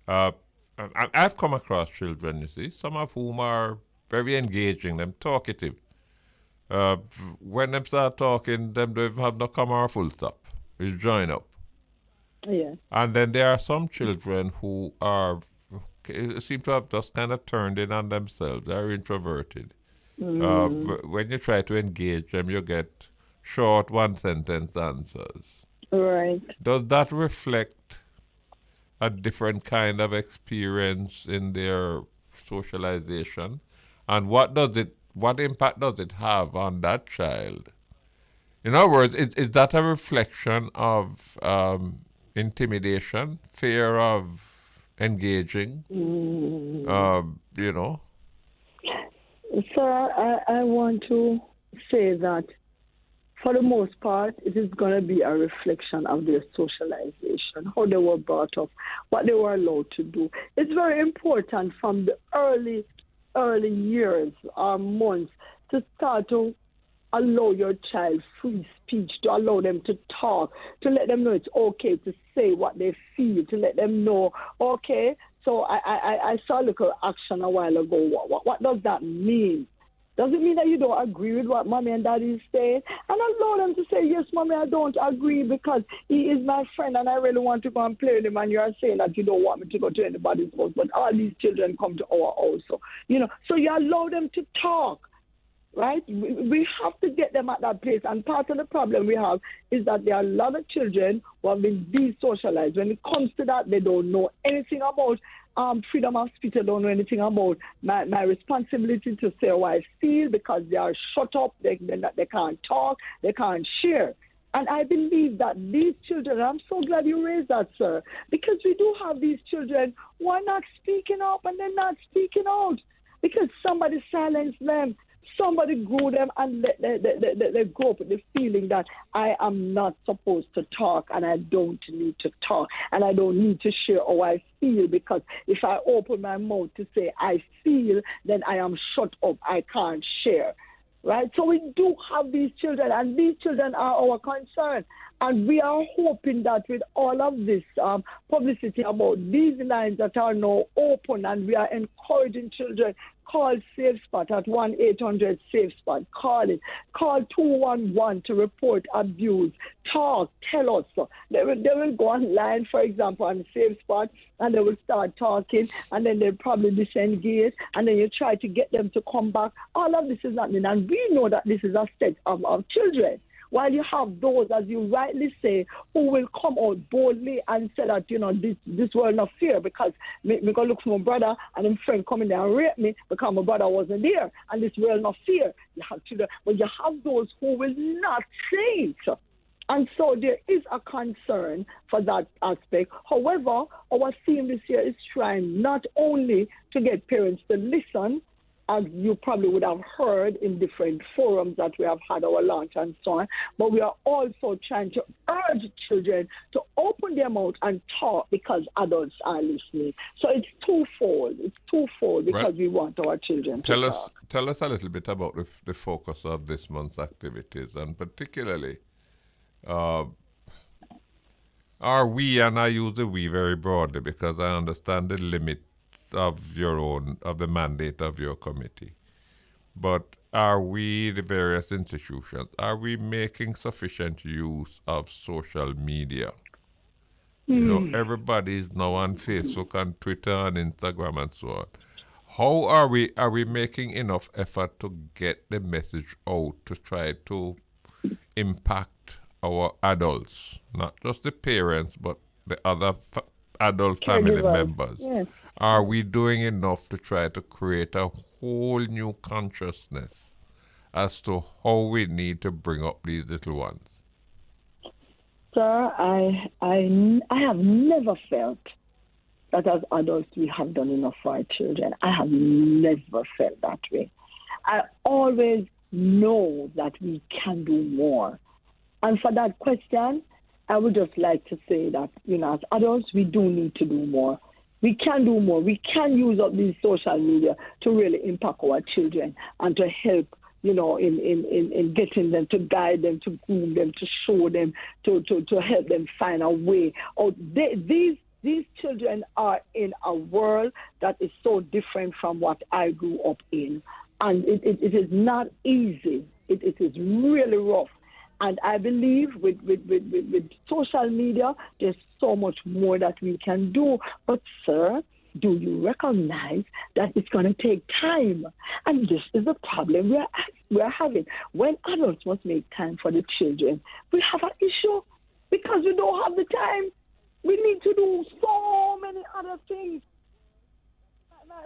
I've come across children, you see, some of whom are very engaging, them talkative. When them start talking, them don't have no comma or full stop. It's join up. Yeah. And then there are some children who seem to have just kind of turned in on themselves. They're introverted. When you try to engage them, you get short one-sentence answers. Right. Does that reflect a different kind of experience in their socialization? And what impact does it have on that child? In other words, is that a reflection of intimidation, fear of engaging? Sir, I want to say that for the most part, it is going to be a reflection of their socialization, how they were brought up, what they were allowed to do. It's very important from the early years or months to start to allow your child free speech, to allow them to talk, to let them know it's okay to say what they feel, to let them know, okay, so I saw a little action a while ago. What does that mean? Does it mean that you don't agree with what mommy and daddy is saying? And allow them to say, yes, mommy, I don't agree because he is my friend and I really want to go and play with him, and you are saying that you don't want me to go to anybody's house, but all these children come to our house. So you allow them to talk, right? We have to get them at that place. And part of the problem we have is that there are a lot of children who have been desocialized. When it comes to that, they don't know anything about freedom of speech. They don't know anything about my responsibility to say how I feel because they are shut up. They can't talk. They can't share. And I believe that these children, I'm so glad you raised that, sir, because we do have these children who are not speaking up and they're not speaking out. because somebody silenced them. Somebody grew them and they grow up with the feeling that I am not supposed to talk and I don't need to talk and I don't need to share how I feel, because if I open my mouth to say I feel, then I am shut up. I can't share. Right? So we do have these children, and these children are our concern. And we are hoping that with all of this publicity about these lines that are now open, and we are encouraging children, call Safe Spot at 1-800-SAFE-SPOT. Call it. Call 211 to report abuse. Talk. Tell us. They will go online, for example, on Safe Spot, and they will start talking, and then they'll probably disengage, and then you try to get them to come back. All of this is happening, and we know that this is a set of children. While you have those, as you rightly say, who will come out boldly and say that, this world not fair, because me go look for my brother and his friend coming there and rape me because my brother wasn't there, and this world not fair. You have children, but you have those who will not say it. And so there is a concern for that aspect. However, our theme this year is trying not only to get parents to listen, as you probably would have heard in different forums that we have had our launch and so on, but we are also trying to urge children to open their mouth and talk, because adults are listening. So it's twofold. Because we want our children to talk. Tell us a little bit about the focus of this month's activities, and particularly, are we, and I use the we very broadly because I understand the limit of the mandate of your committee. But are we, the various institutions, are we making sufficient use of social media? Everybody is now on Facebook and Twitter and Instagram and so on. How are we making enough effort to get the message out to try to impact our adults, not just the parents, but the other adult family members? Yes. Are we doing enough to try to create a whole new consciousness as to how we need to bring up these little ones? Sir, I have never felt that as adults we have done enough for our children. I have never felt that way. I always know that we can do more. And for that question, I would just like to say that, as adults, we do need to do more. We can do more. We can use up these social media to really impact our children and to help, in getting them, to guide them, to groom them, to show them, to help them find a way. These children are in a world that is so different from what I grew up in. And it is not easy. It is really rough. And I believe with social media, there's so much more that we can do. But, sir, do you recognize that it's going to take time? And this is the problem we're having. When adults must make time for the children, we have an issue because we don't have the time. We need to do so many other things.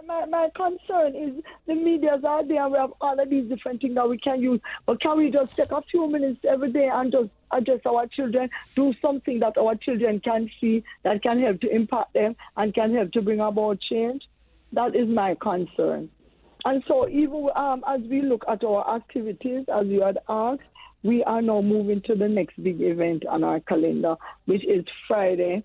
My concern is the medias are there and we have all of these different things that we can use. But can we just take a few minutes every day and just address our children, do something that our children can see that can help to impact them and can help to bring about change? That is my concern. And so even as we look at our activities, as you had asked, we are now moving to the next big event on our calendar, which is Friday,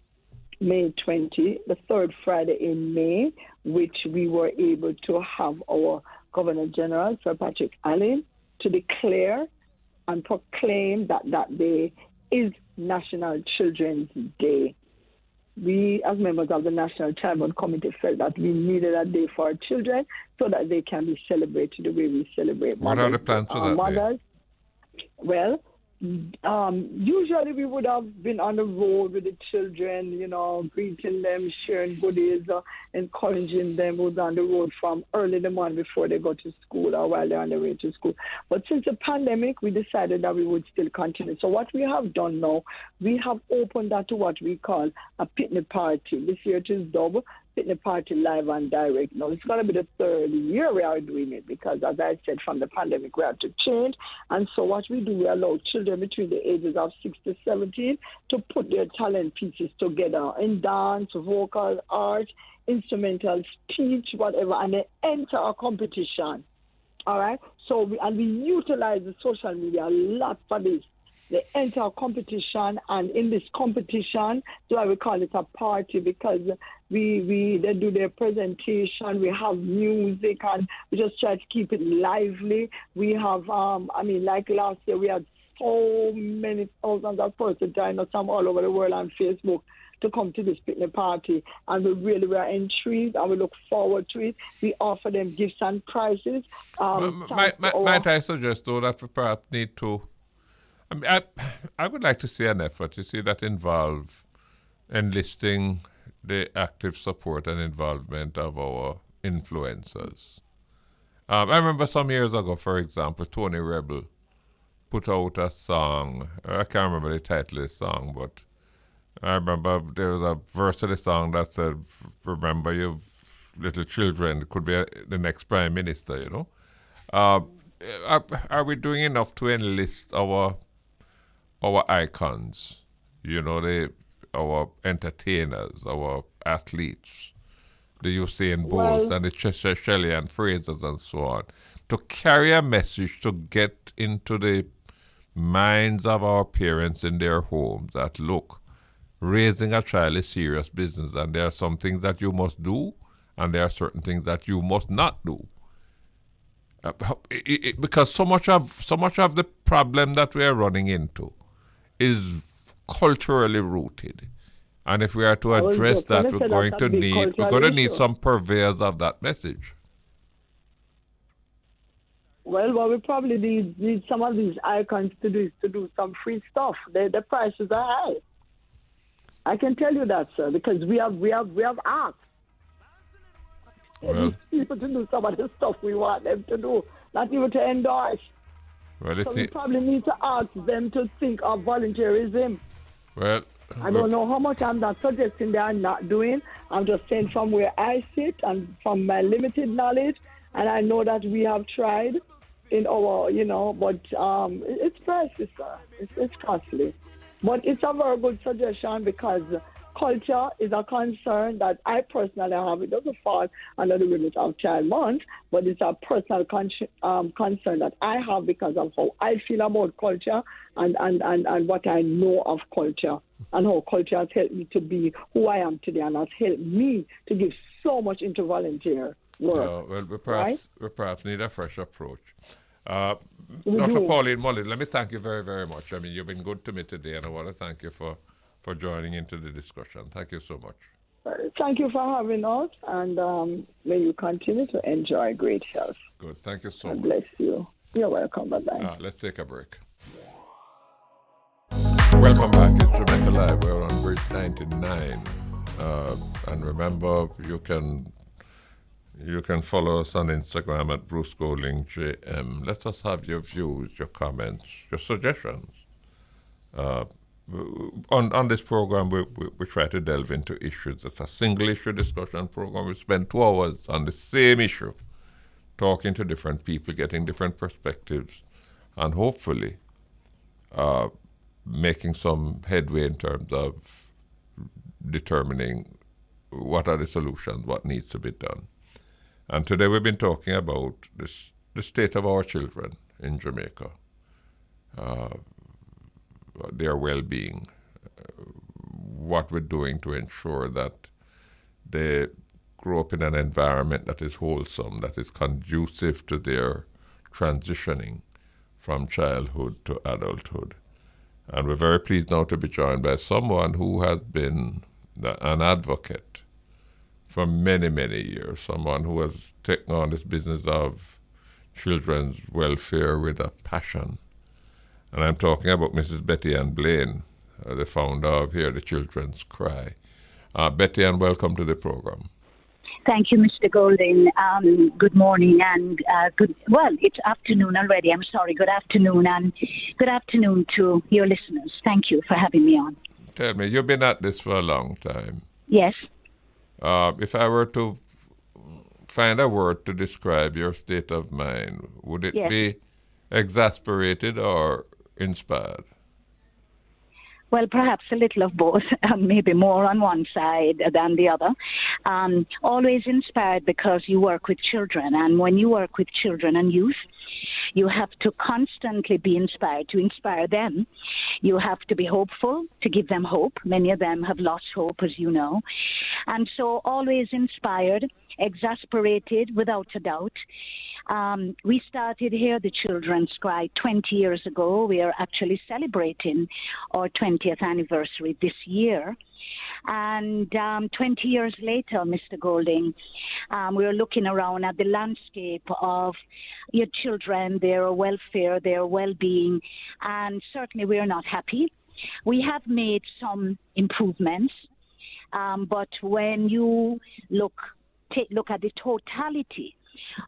May 20, the third Friday in May, which we were able to have our Governor General, Sir Patrick Allen, to declare and proclaim that day is National Children's Day. We, as members of the National Tribal Committee, felt that we needed a day for our children so that they can be celebrated the way we celebrate mothers. What are the plans for that mothers. Day? Well, usually we would have been on the road with the children, greeting them, sharing goodies, encouraging them who's on the road from early in the morning before they go to school or while they're on their way to school. But since the pandemic, we decided that we would still continue. So what we have done now, we have opened that to what we call a picnic party. This year it is double. picnic party live and direct. Now, it's going to be the third year we are doing it because, as I said, from the pandemic, we had to change. And so what we do, we allow children between the ages of 6 to 17 to put their talent pieces together in dance, vocal, art, instrumental, speech, whatever, and they enter a competition. All right? So, we utilize the social media a lot for this. They enter a competition, and in this competition, so I would call it a party because they do their presentation, we have music, and we just try to keep it lively. We have, like last year, we had so many thousands of persons join us from all over the world on Facebook to come to this picnic party, and we really were intrigued, and we look forward to it. We offer them gifts and prizes. Might I suggest, though, that we perhaps need to... I would like to see an effort, you see, that involve enlisting the active support and involvement of our influencers. I remember some years ago, for example, Tony Rebel put out a song. I can't remember the title of the song, but I remember there was a verse of the song that said, "Remember you little children, it could be the next prime minister," you know. Are we doing enough to enlist our icons, you know, our entertainers, our athletes, the Usain Bolts and the Shelley and Frasers and so on, to carry a message to get into the minds of our parents in their homes that, look, raising a child is serious business, and there are some things that you must do and there are certain things that you must not do. Because so much of the problem that we are running into is culturally rooted, and if we are to address that, we're going to need some purveyors of that message. Well, we probably need some of these icons to do some free stuff. The prices are high. I can tell you that, sir, because we have asked people to do some of the stuff we want them to do, not even to endorse. Well, so we probably need to ask them to think of volunteerism. Well, I don't know how much I'm not suggesting they are not doing. I'm just saying from where I sit and from my limited knowledge, and I know that we have tried in our, but it's pricey, sir. It's costly. But it's a very good suggestion because culture is a concern that I personally have. It doesn't fall under the remit of Child Month, but it's a personal concern that I have because of how I feel about culture and what I know of culture and how culture has helped me to be who I am today and has helped me to give so much into volunteer work. We perhaps need a fresh approach. Dr. Pauline Mullings, let me thank you very, very much. I mean, you've been good to me today, and I want to thank you for joining into the discussion. Thank you so much. Thank you for having us, and may you continue to enjoy great health. Good. Thank you so much. Bless you. You're welcome. Bye-bye. Let's take a break. Welcome back. It's Jamaica Live. We're on Bridge 99. And remember, you can follow us on Instagram at Bruce Golding JM. Let us have your views, your comments, your suggestions. On this program, we try to delve into issues. It's a single issue discussion program. We spend 2 hours on the same issue, talking to different people, getting different perspectives, and hopefully making some headway in terms of determining what are the solutions, what needs to be done. And today we've been talking about the state of our children in Jamaica, their well-being, what we're doing to ensure that they grow up in an environment that is wholesome, that is conducive to their transitioning from childhood to adulthood. And we're very pleased now to be joined by someone who has been an advocate for many, many years, someone who has taken on this business of children's welfare with a passion. And I'm talking about Mrs. Diahann Blaine, the founder of Hear the Children's Cry. Diahann, welcome to the program. Thank you, Mr. Golding. Good morning and it's afternoon already. I'm sorry. Good afternoon and good afternoon to your listeners. Thank you for having me on. Tell me, you've been at this for a long time. Yes. If I were to find a word to describe your state of mind, would it Yes. be exasperated or inspired? Well, perhaps a little of both, maybe more on one side than the other. Always inspired because you work with children, and when you work with children and youth, you have to constantly be inspired to inspire them. You have to be hopeful to give them hope. Many of them have lost hope, as you know. And so always inspired, exasperated, without a doubt. We started here, the Children's Cry, 20 years ago. We are actually celebrating our 20th anniversary this year. And 20 years later, Mr. Golding, we are looking around at the landscape of your children, their welfare, their well-being, and certainly we are not happy. We have made some improvements, but when you look at the totality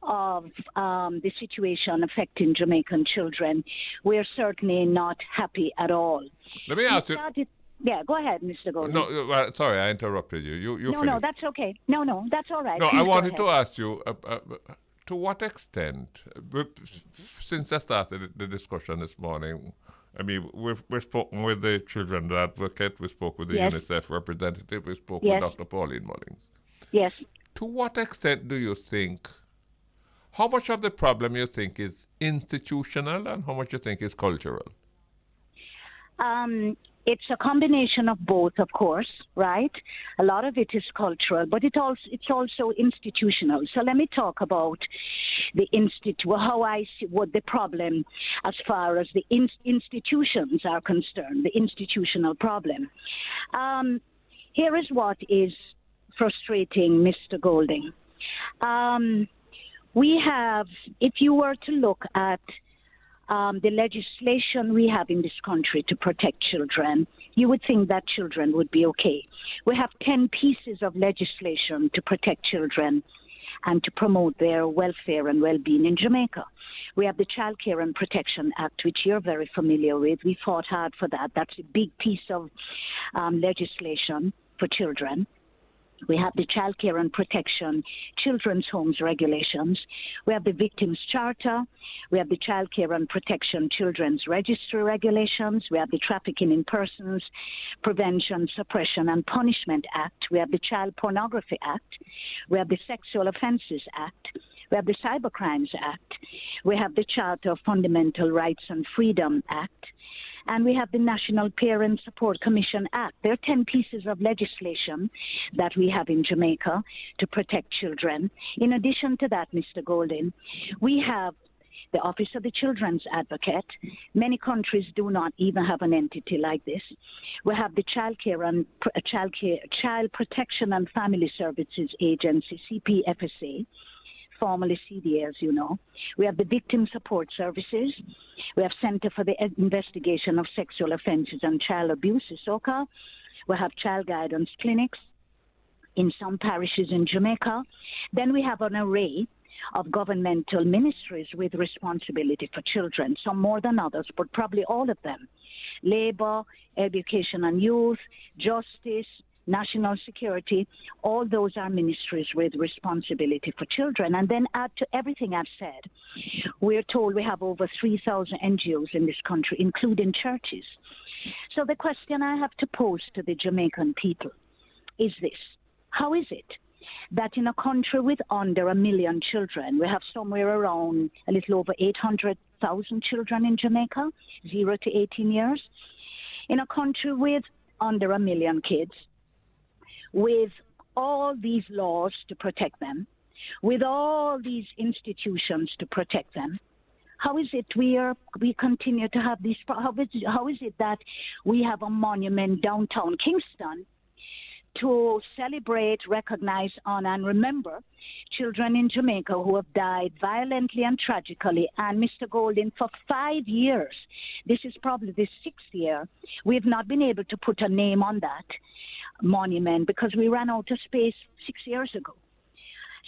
of the situation affecting Jamaican children, we're certainly not happy at all. Let me ask you. Yeah, go ahead, Mr. Golding. No, well, sorry, I interrupted you. You No, finish. that's okay. No, that's all right. No, Please I go wanted to ahead. ask you, to what extent, since I started the discussion this morning, I mean, we've spoken with the children's advocate, we spoke with the Yes. UNICEF representative, we spoke Yes. with Dr. Pauline Mullings. Yes. To what extent do you think, how much of the problem you think is institutional and how much you think is cultural? It's a combination of both, of course, right? A lot of it is cultural, but it's also institutional. So let me talk about the how I see what the problem as far as the institutions are concerned, the institutional problem. Here is what is frustrating, Mr. Golding. We have, if you were to look at the legislation we have in this country to protect children, you would think that children would be okay. We have 10 pieces of legislation to protect children and to promote their welfare and well-being in Jamaica. We have the Child Care and Protection Act, which you're very familiar with. We fought hard for that. That's a big piece of legislation for children. We have the Child Care and Protection Children's Homes Regulations. We have the Victims Charter. We have the Child Care and Protection Children's Registry Regulations. We have the Trafficking in Persons Prevention, Suppression and Punishment Act. We have the Child Pornography Act. We have the Sexual Offences Act. We have the Cybercrimes Act. We have the Charter of Fundamental Rights and Freedom Act. And we have the National Parent Support Commission Act. There are 10 pieces of legislation that we have in Jamaica to protect children. In addition to that, Mr. Golding, we have the Office of the Children's Advocate. Many countries do not even have an entity like this. We have the Child Protection and Family Services Agency, CPFSA, formerly CDA, as you know. We have the Victim Support Services. We have Center for the Investigation of Sexual Offences and Child Abuse, SOCA. We have child guidance clinics in some parishes in Jamaica. Then we have an array of governmental ministries with responsibility for children, some more than others, but probably all of them. Labor, Education and Youth, Justice, National Security, all those are ministries with responsibility for children. And then add to everything I've said, we're told we have over 3,000 NGOs in this country, including churches. So the question I have to pose to the Jamaican people is this: how is it that in a country with under 1 million children, we have somewhere around a little over 800,000 children in Jamaica, 0 to 18 years, in a country with under 1 million kids, with all these laws to protect them, with all these institutions to protect them, how is it we continue to have these? How is it that we have a monument downtown Kingston to celebrate, recognize, honor, and remember children in Jamaica who have died violently and tragically? And Mr. Golding, for 5 years, this is probably the 6th year, we have not been able to put a name on that monument because we ran out of space 6 years ago.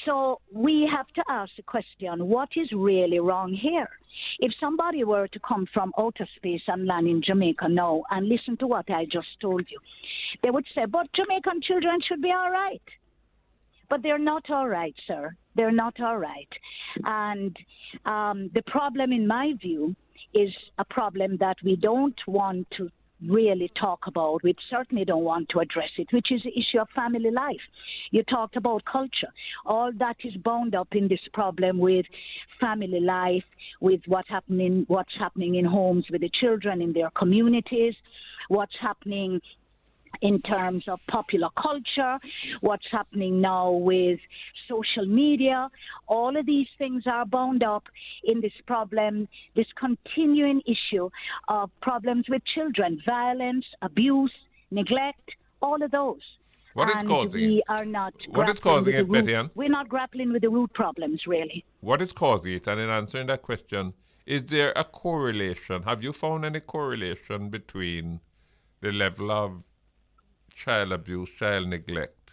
So we have to ask the question, what is really wrong here? If somebody were to come from outer space and land in Jamaica now and listen to what I just told you, they would say, but Jamaican children should be all right. But they're not all right, sir. They're not all right. And the problem, in my view, is a problem that we don't want to really talk about. We certainly don't want to address it, which is the issue of family life. You talked about culture. All that is bound up in this problem with family life, with what's happening in homes with the children in their communities, what's happening in terms of popular culture, what's happening now with social media. All of these things are bound up in this problem, this continuing issue of problems with children, violence, abuse, neglect, all of those. What is causing it? What is causing it, Betty-Ann? We're not grappling with the root problems, really. What is causing it? And in answering that question, is there a correlation? Have you found any correlation between the level of child abuse, child neglect,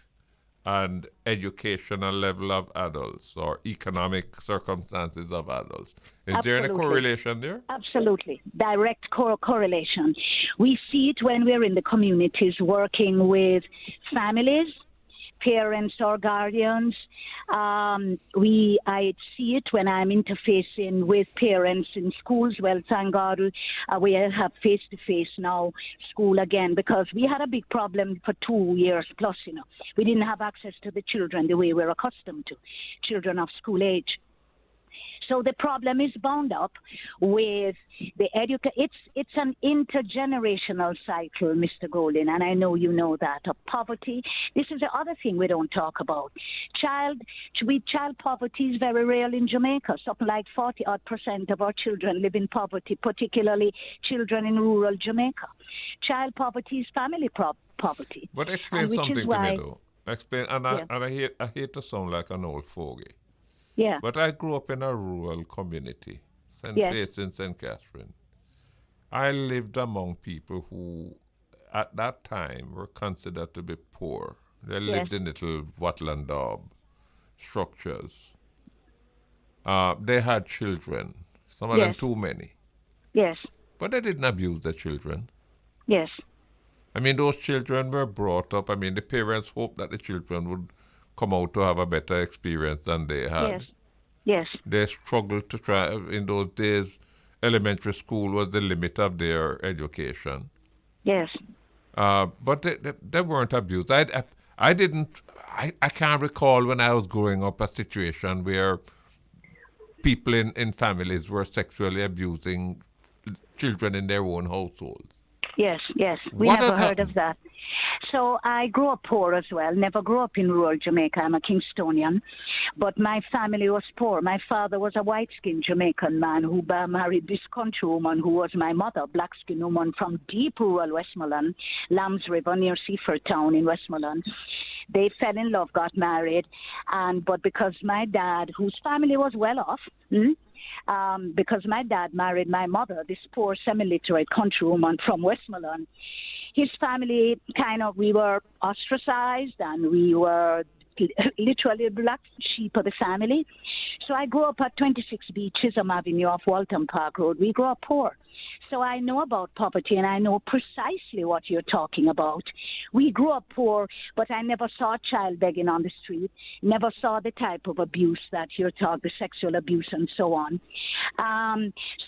and educational level of adults or economic circumstances of adults? Is there any correlation there? Absolutely. Direct correlation. We see it when we're in the communities working with families, parents or guardians. I see it when I'm interfacing with parents in schools. Well, thank God we have face-to-face now school again, because we had a big problem for 2 years plus, We didn't have access to the children the way we're accustomed to, children of school age. So the problem is bound up with the It's an intergenerational cycle, Mr. Golden, and I know you know that, of poverty. This is the other thing we don't talk about. Child poverty is very real in Jamaica. Something like 40% of our children live in poverty, particularly children in rural Jamaica. Child poverty is family poverty. But explain something to me, though. Explain, and I hate to sound like an old fogey. Yeah. But I grew up in a rural community, St. Faith in St. Catherine. I lived among people who, at that time, were considered to be poor. They lived in little wattle and daub structures. They had children, some of them too many. Yes. But they didn't abuse the children. Yes. I mean, those children were brought up. I mean, the parents hoped that the children would come out to have a better experience than they had. Yes. They struggled to try. In those days, elementary school was the limit of their education. Yes. But they weren't abused. I can't recall when I was growing up a situation where people in families were sexually abusing children in their own households. Yes. We never heard of that. So I grew up poor as well, never grew up in rural Jamaica. I'm a Kingstonian. But my family was poor. My father was a white-skinned Jamaican man who married this country woman who was my mother, black-skinned woman from deep rural Westmoreland, Lambs River near Seaford Town in Westmoreland. They fell in love, got married, but because my dad, whose family was well off, because my dad married my mother, this poor semi-literate country woman from Westmoreland, his family we were ostracized and we were literally black sheep of the family. So I grew up at 26B Chisholm Avenue off Walton Park Road. We grew up poor. So I know about poverty and I know precisely what you're talking about. We grew up poor, but I never saw a child begging on the street, never saw the type of abuse that you're talking, the sexual abuse and so on.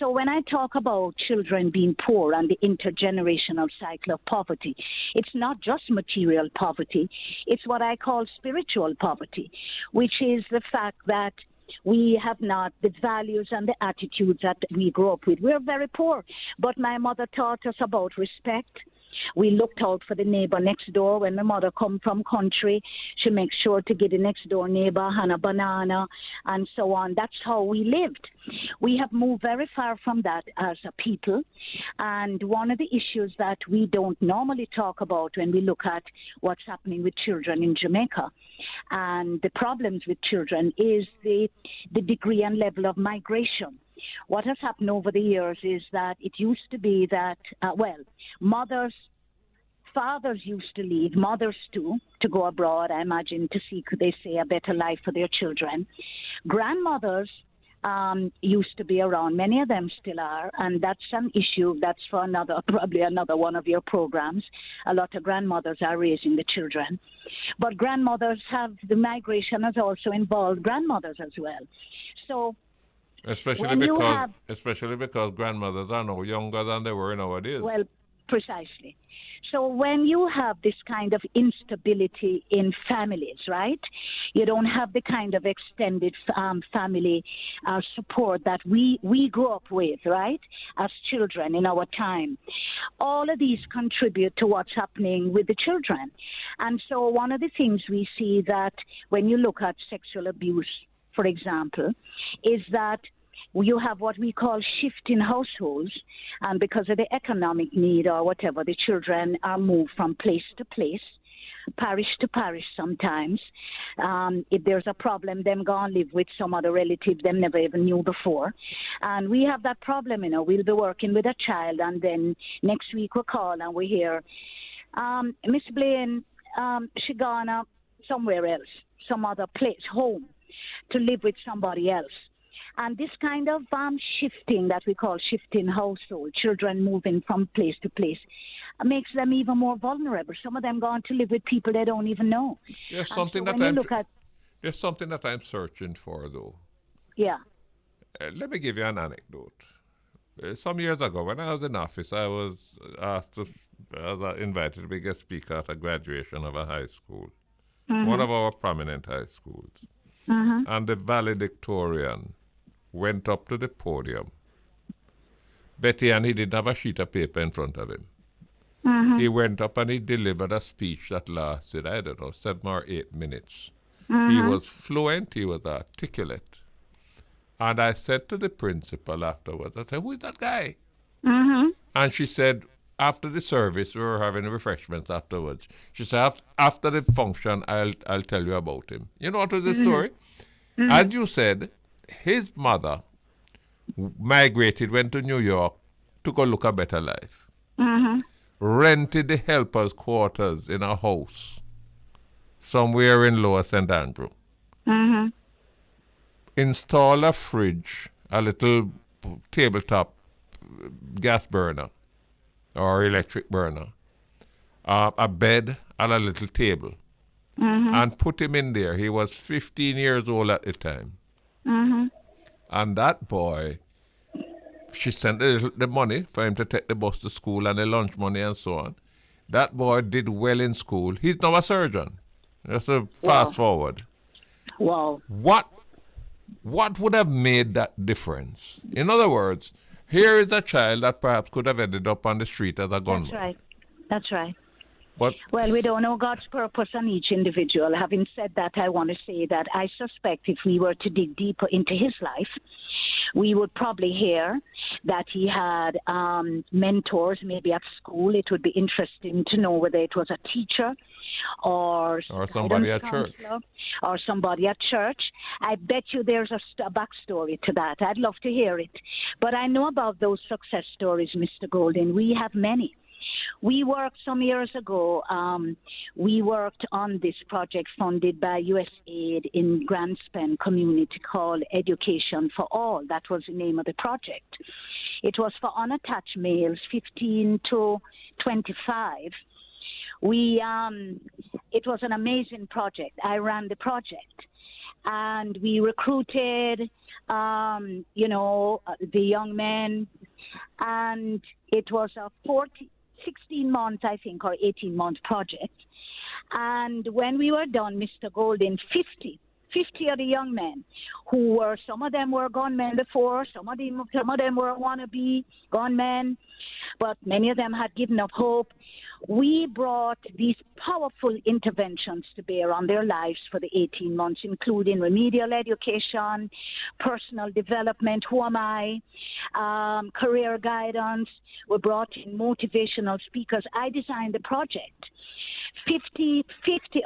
So when I talk about children being poor and the intergenerational cycle of poverty, it's not just material poverty, it's what I call spiritual poverty, which is the fact that we have not the values and the attitudes that we grew up with. We're very poor, but my mother taught us about respect. We looked out for the neighbor next door. When my mother come from country, she makes sure to get the next door neighbor and a banana and so on. That's how we lived. We have moved very far from that as a people. And one of the issues that we don't normally talk about when we look at what's happening with children in Jamaica and the problems with children is the degree and level of migration. What has happened over the years is that it used to be that, fathers used to leave, mothers too, to go abroad, I imagine, to seek, they say, a better life for their children. Grandmothers used to be around. Many of them still are, and that's an issue. That's for probably another one of your programs. A lot of grandmothers are raising the children, but grandmothers the migration has also involved grandmothers as well. So especially because grandmothers are no younger than they were nowadays. Well, precisely. So when you have this kind of instability in families, right? You don't have the kind of extended family support that we grew up with, right? As children in our time. All of these contribute to what's happening with the children. And so one of the things we see that when you look at sexual abuse, for example, is that you have what we call shifting households, and because of the economic need or whatever, the children are moved from place to place, parish to parish sometimes. If there's a problem, them go and live with some other relative them never even knew before. And we have that problem, we'll be working with a child, and then next week we'll call and we hear, Miss Blaine, she gone somewhere else, some other place, home, to live with somebody else. And this kind of shifting that we call shifting household, children moving from place to place, makes them even more vulnerable. Some of them go on to live with people they don't even know. There's something that I'm searching for, though. Yeah. Let me give you an anecdote. Some years ago, when I was in office, I was invited to be guest speaker at a graduation of a high school, one of our prominent high schools. And the valedictorian went up to the podium. Betty, and he didn't have a sheet of paper in front of him. He went up and he delivered a speech that lasted, 7 or 8 minutes. He was fluent, he was articulate. And I said to the principal afterwards, I said, who is that guy? And she said, after the service, we were having refreshments afterwards. She said, after the function, I'll tell you about him. You know what was the story? As you said, his mother migrated, went to New York, to go look a better life. Rented the helper's quarters in a house somewhere in Lower St. Andrew. Install a fridge, a little tabletop gas burner or electric burner, a bed and a little table, and put him in there. He was 15 years old at the time. And that boy, she sent the money for him to take the bus to school and the lunch money and so on. That boy did well in school. He's now a surgeon. Just a fast forward. Wow. What would have made that difference? In other words, here is a child that perhaps could have ended up on the street as a gunman. That's right. But well, we don't know God's purpose on each individual. Having said that, I want to say that I suspect if we were to dig deeper into his life, we would probably hear that he had mentors, maybe at school. It would be interesting to know whether it was a teacher or somebody at church. Or somebody at church. I bet you there's a backstory to that. I'd love to hear it. But I know about those success stories, Mr. Golden. We have many. We worked some years ago, we worked on this project funded by USAID in Grand Spend community called Education for All. That was the name of the project. It was for unattached males 15 to 25. It was an amazing project. I ran the project. And we recruited, the young men. And it was a 16 months, I think, or 18-month project. And when we were done, Mr. Golden, 50 of the young men some of them were gunmen before, some of them were wannabe gunmen, but many of them had given up hope. We brought these powerful interventions to bear on their lives for the 18 months, including remedial education, personal development, who am I, career guidance. We brought in motivational speakers. I designed the project. 50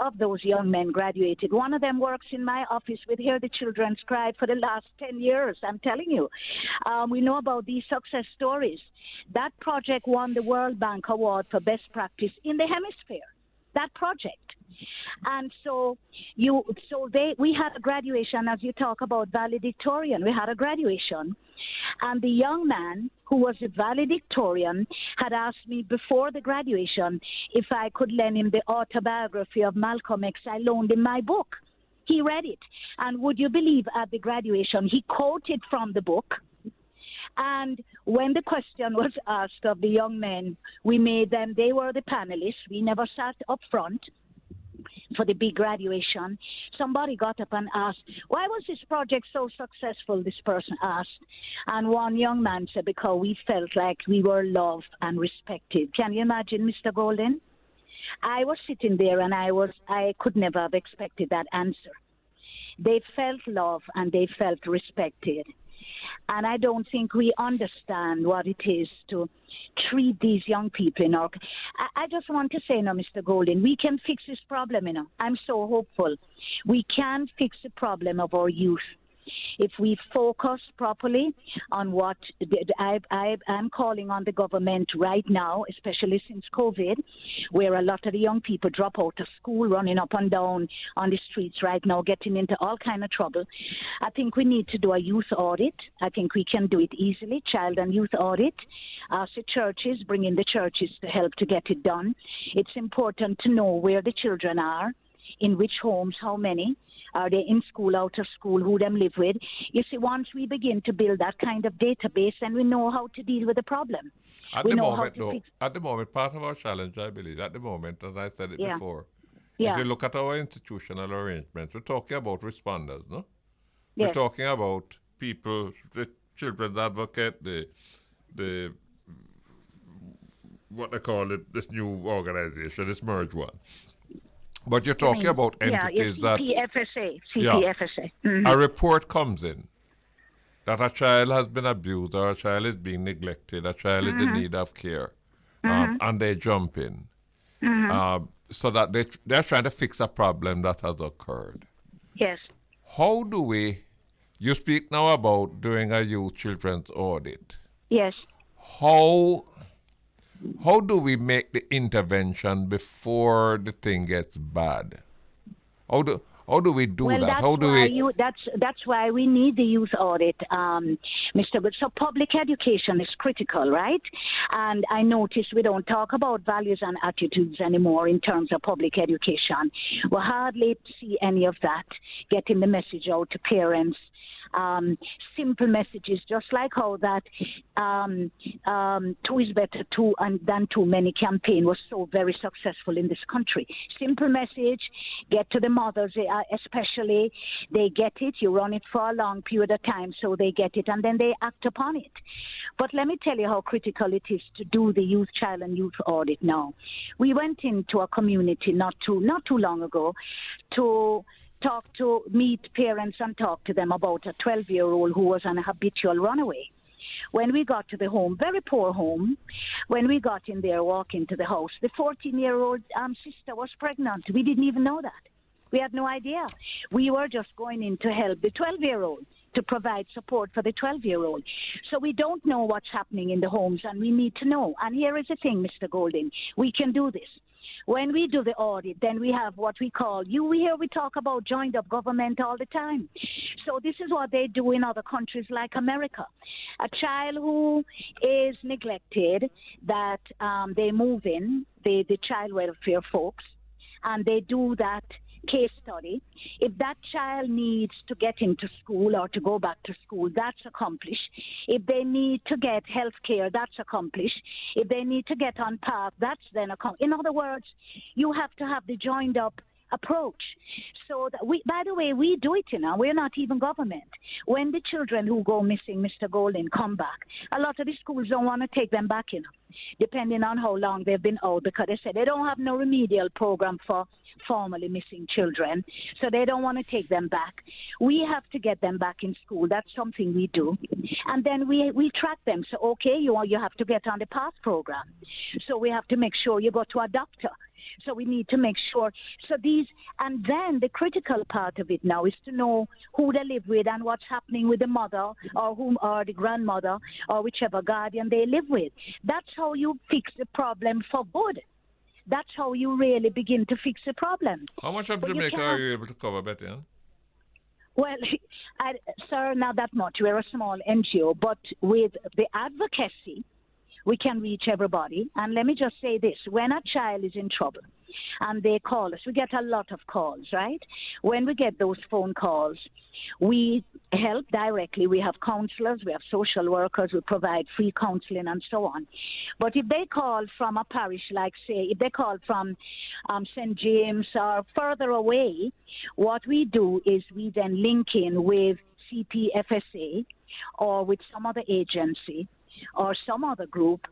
of those young men graduated. One of them works in my office with Hear the Children Scribe for the last 10 years, I'm telling you. We know about these success stories. That project won the World Bank Award for Best Practice in the Hemisphere. that project. And so we had a graduation, as you talk about valedictorian. We had a graduation, and the young man who was a valedictorian had asked me before the graduation if I could lend him the autobiography of Malcolm X. I loaned him my book. He read it, and would you believe at the graduation he quoted from the book. And when the question was asked of the young men, we made them, they were the panelists. We never sat up front for the big graduation. Somebody got up and asked, why was this project so successful, this person asked. And one young man said, because we felt like we were loved and respected. Can you imagine, Mr. Golden? I was sitting there and I could never have expected that answer. They felt love and they felt respected. And I don't think we understand what it is to treat these young people in our... I just want to say now, Mr. Golden, we can fix this problem, I'm so hopeful. We can fix the problem of our youth if we focus properly on what I'm calling on the government right now, especially since COVID, where a lot of the young people drop out of school, running up and down on the streets right now, getting into all kind of trouble. I think we need to do a youth audit. I think we can do it easily, child and youth audit. Ask the churches, bring in the churches to help to get it done. It's important to know where the children are, in which homes, how many. Are they in school, out of school, who them live with? You see, once we begin to build that kind of database, then we know how to deal with the problem. At the moment, part of our challenge, I believe, at the moment, as I said it before, if you look at our institutional arrangements, we're talking about responders, no? Yes. We're talking about people, the children's advocate, the what they call it, this new organization, this merged one. But you're talking about entities that... CPFSA. Mm-hmm. A report comes in that a child has been abused or a child is being neglected, a child is in need of care, and they jump in. So that they're trying to fix a problem that has occurred. Yes. How do we... You speak now about doing a youth children's audit. Yes. How do we make the intervention before the thing gets bad? How do we do that? That's why we need the youth audit, Mr. Good. So public education is critical, right? And I notice we don't talk about values and attitudes anymore in terms of public education. We hardly see any of that, getting the message out to parents. Simple messages, just like how that two is better than too many campaign was so very successful in this country. Simple message, get to the mothers, especially, they get it, you run it for a long period of time, so they get it, and then they act upon it. But let me tell you how critical it is to do the youth, child, and youth audit now. We went into a community not too long ago to meet parents and talk to them about a 12-year-old who was an habitual runaway. When we got to the home, very poor home, when we got in there, walk into the house, the 14-year-old sister was pregnant. We didn't even know that. We had no idea. We were just going in to help the 12-year-old, to provide support for the 12-year-old. So we don't know what's happening in the homes, and we need to know. And here is the thing, Mr. Golden, we can do this. When we do the audit, then we have what we call, we talk about joined up government all the time. So this is what they do in other countries like America. A child who is neglected, that they move in, the child welfare folks, and they do that case study. If that child needs to get into school or to go back to school, that's accomplished. If they need to get health care, that's accomplished. If they need to get on path, that's then accomplished. In other words, you have to have the joined up approach. So that by the way, we do it, we're not even government. When the children who go missing, Mr. Golden, come back, a lot of the schools don't want to take them back, depending on how long they've been out, because they say they don't have no remedial program for formerly missing children, so they don't want to take them back. We have to get them back in school. That's something we do. And then we track them. So, okay, you have to get on the PATH program. So we have to make sure you go to a doctor. So we need to make sure. And then the critical part of it now is to know who they live with and what's happening with the mother or the grandmother or whichever guardian they live with. That's how you fix the problem for good. That's how you really begin to fix the problem. How much of But you Jamaica can't- are you able to cover, Betty Ann? Well, sir, not that much. We're a small NGO, but with the advocacy, we can reach everybody. And let me just say this. When a child is in trouble and they call us, we get a lot of calls, right? When we get those phone calls, we help directly. We have counselors, we have social workers, we provide free counseling and so on. But if they call from a parish, like say, if they call from St. James or further away, what we do is we then link in with CPFSA or with some other agency or some other group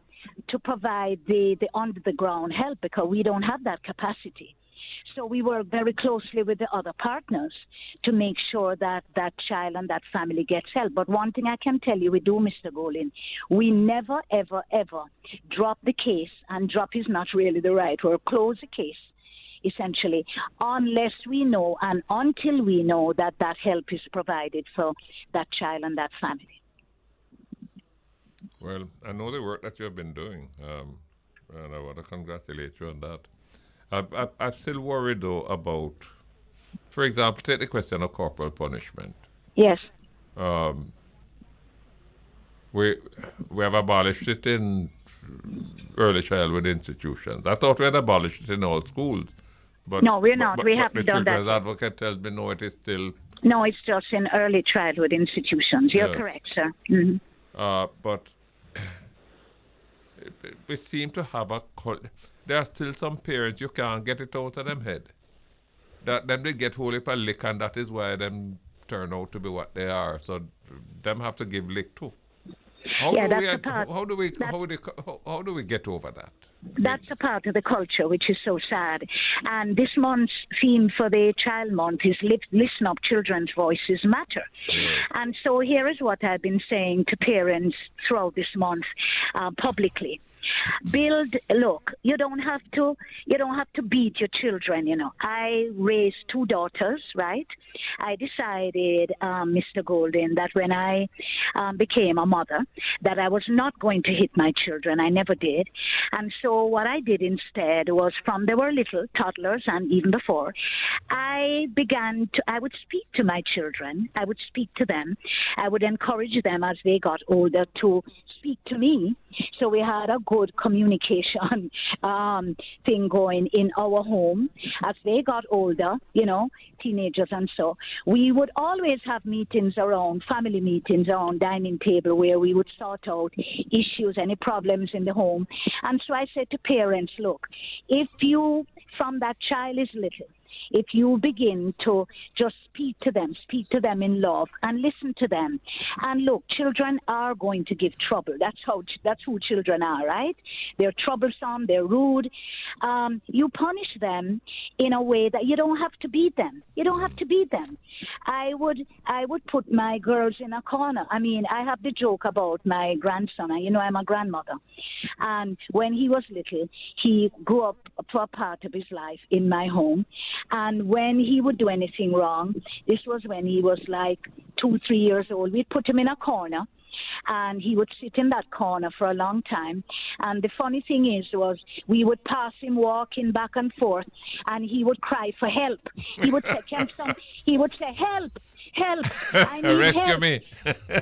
to provide the on-the-ground help, because we don't have that capacity. So we work very closely with the other partners to make sure that that child and that family gets help. But one thing I can tell you we do, Mr. Golin, we never, ever, ever drop the case, and drop is not really the right word, close the case, essentially, unless we know and until we know that that help is provided for that child and that family. Well, I know the work that you have been doing, and I want to congratulate you on that. I'm still worried, though, about, for example, take the question of corporal punishment. Yes. We have abolished it in early childhood institutions. I thought we had abolished it in all schools. But, No, we're not. We haven't done that. The children's advocate tells me, no, it is still... No, it's just in early childhood institutions. You're correct, sir. Mm-hmm. But we seem to have there are still some parents, you can't get it out of them head. That then they get wholly per lick, and that is why them turn out to be what they are. So them have to give lick too. How do we get over that? That's a part of the culture, which is so sad. And this month's theme for the Child Month is Listen Up, Children's Voices Matter. Yeah. And so here is what I've been saying to parents throughout this month publicly. Look, you don't have to beat your children, you know. I raised 2 daughters, right? I decided, Mr. Golden, that when I became a mother, that I was not going to hit my children. I never did. And so what I did instead was, from they were little toddlers and even before, I would speak to my children. I would speak to them. I would encourage them as they got older to speak to me. So we had a good communication thing going in our home. As they got older, you know, teenagers and so, we would always have meetings around, family meetings around dining table, where we would sort out issues, any problems in the home. And so I said to parents, look, if you, from that child is little, if you begin to just speak to them in love and listen to them. And look, children are going to give trouble. That's who children are, right? They're troublesome, they're rude. You punish them in a way that you don't have to beat them. You don't have to beat them. I would put my girls in a corner. I mean, I have the joke about my grandson. You know, I'm a grandmother. And when he was little, he grew up for a part of his life in my home. And when he would do anything wrong, this was when he was like 2-3 years old, we'd put him in a corner, and he would sit in that corner for a long time. And the funny thing was we would pass him walking back and forth, and he would cry for help. He would say, help, I need rescue help. Me.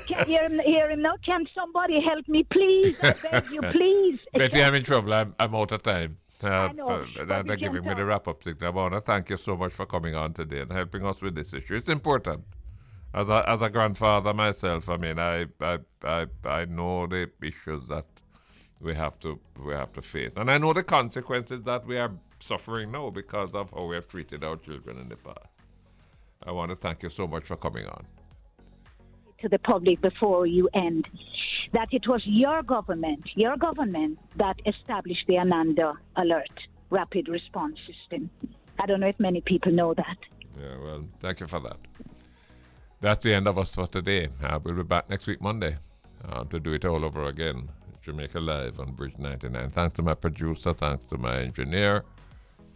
Can you hear him now? Can somebody help me, please? I beg you, please. Betty, I'm in trouble. I'm out of time. I know, They're giving me the wrap-up signal. I want to thank you so much for coming on today and helping us with this issue. It's important. As a grandfather myself, I mean, I know the issues that we have to face, and I know the consequences that we are suffering now because of how we have treated our children in the past. I want to thank you so much for coming on. To the public before you end, that it was your government that established the Ananda Alert Rapid Response System. I don't know if many people know that. Yeah, well, thank you for that. That's the end of us for today. We'll be back next week, Monday, to do it all over again. Jamaica Live on Bridge 99. Thanks to my producer, thanks to my engineer,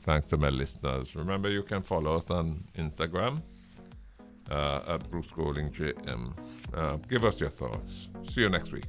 thanks to my listeners. Remember, you can follow us on Instagram at Bruce Golding JM. Give us your thoughts. See you next week.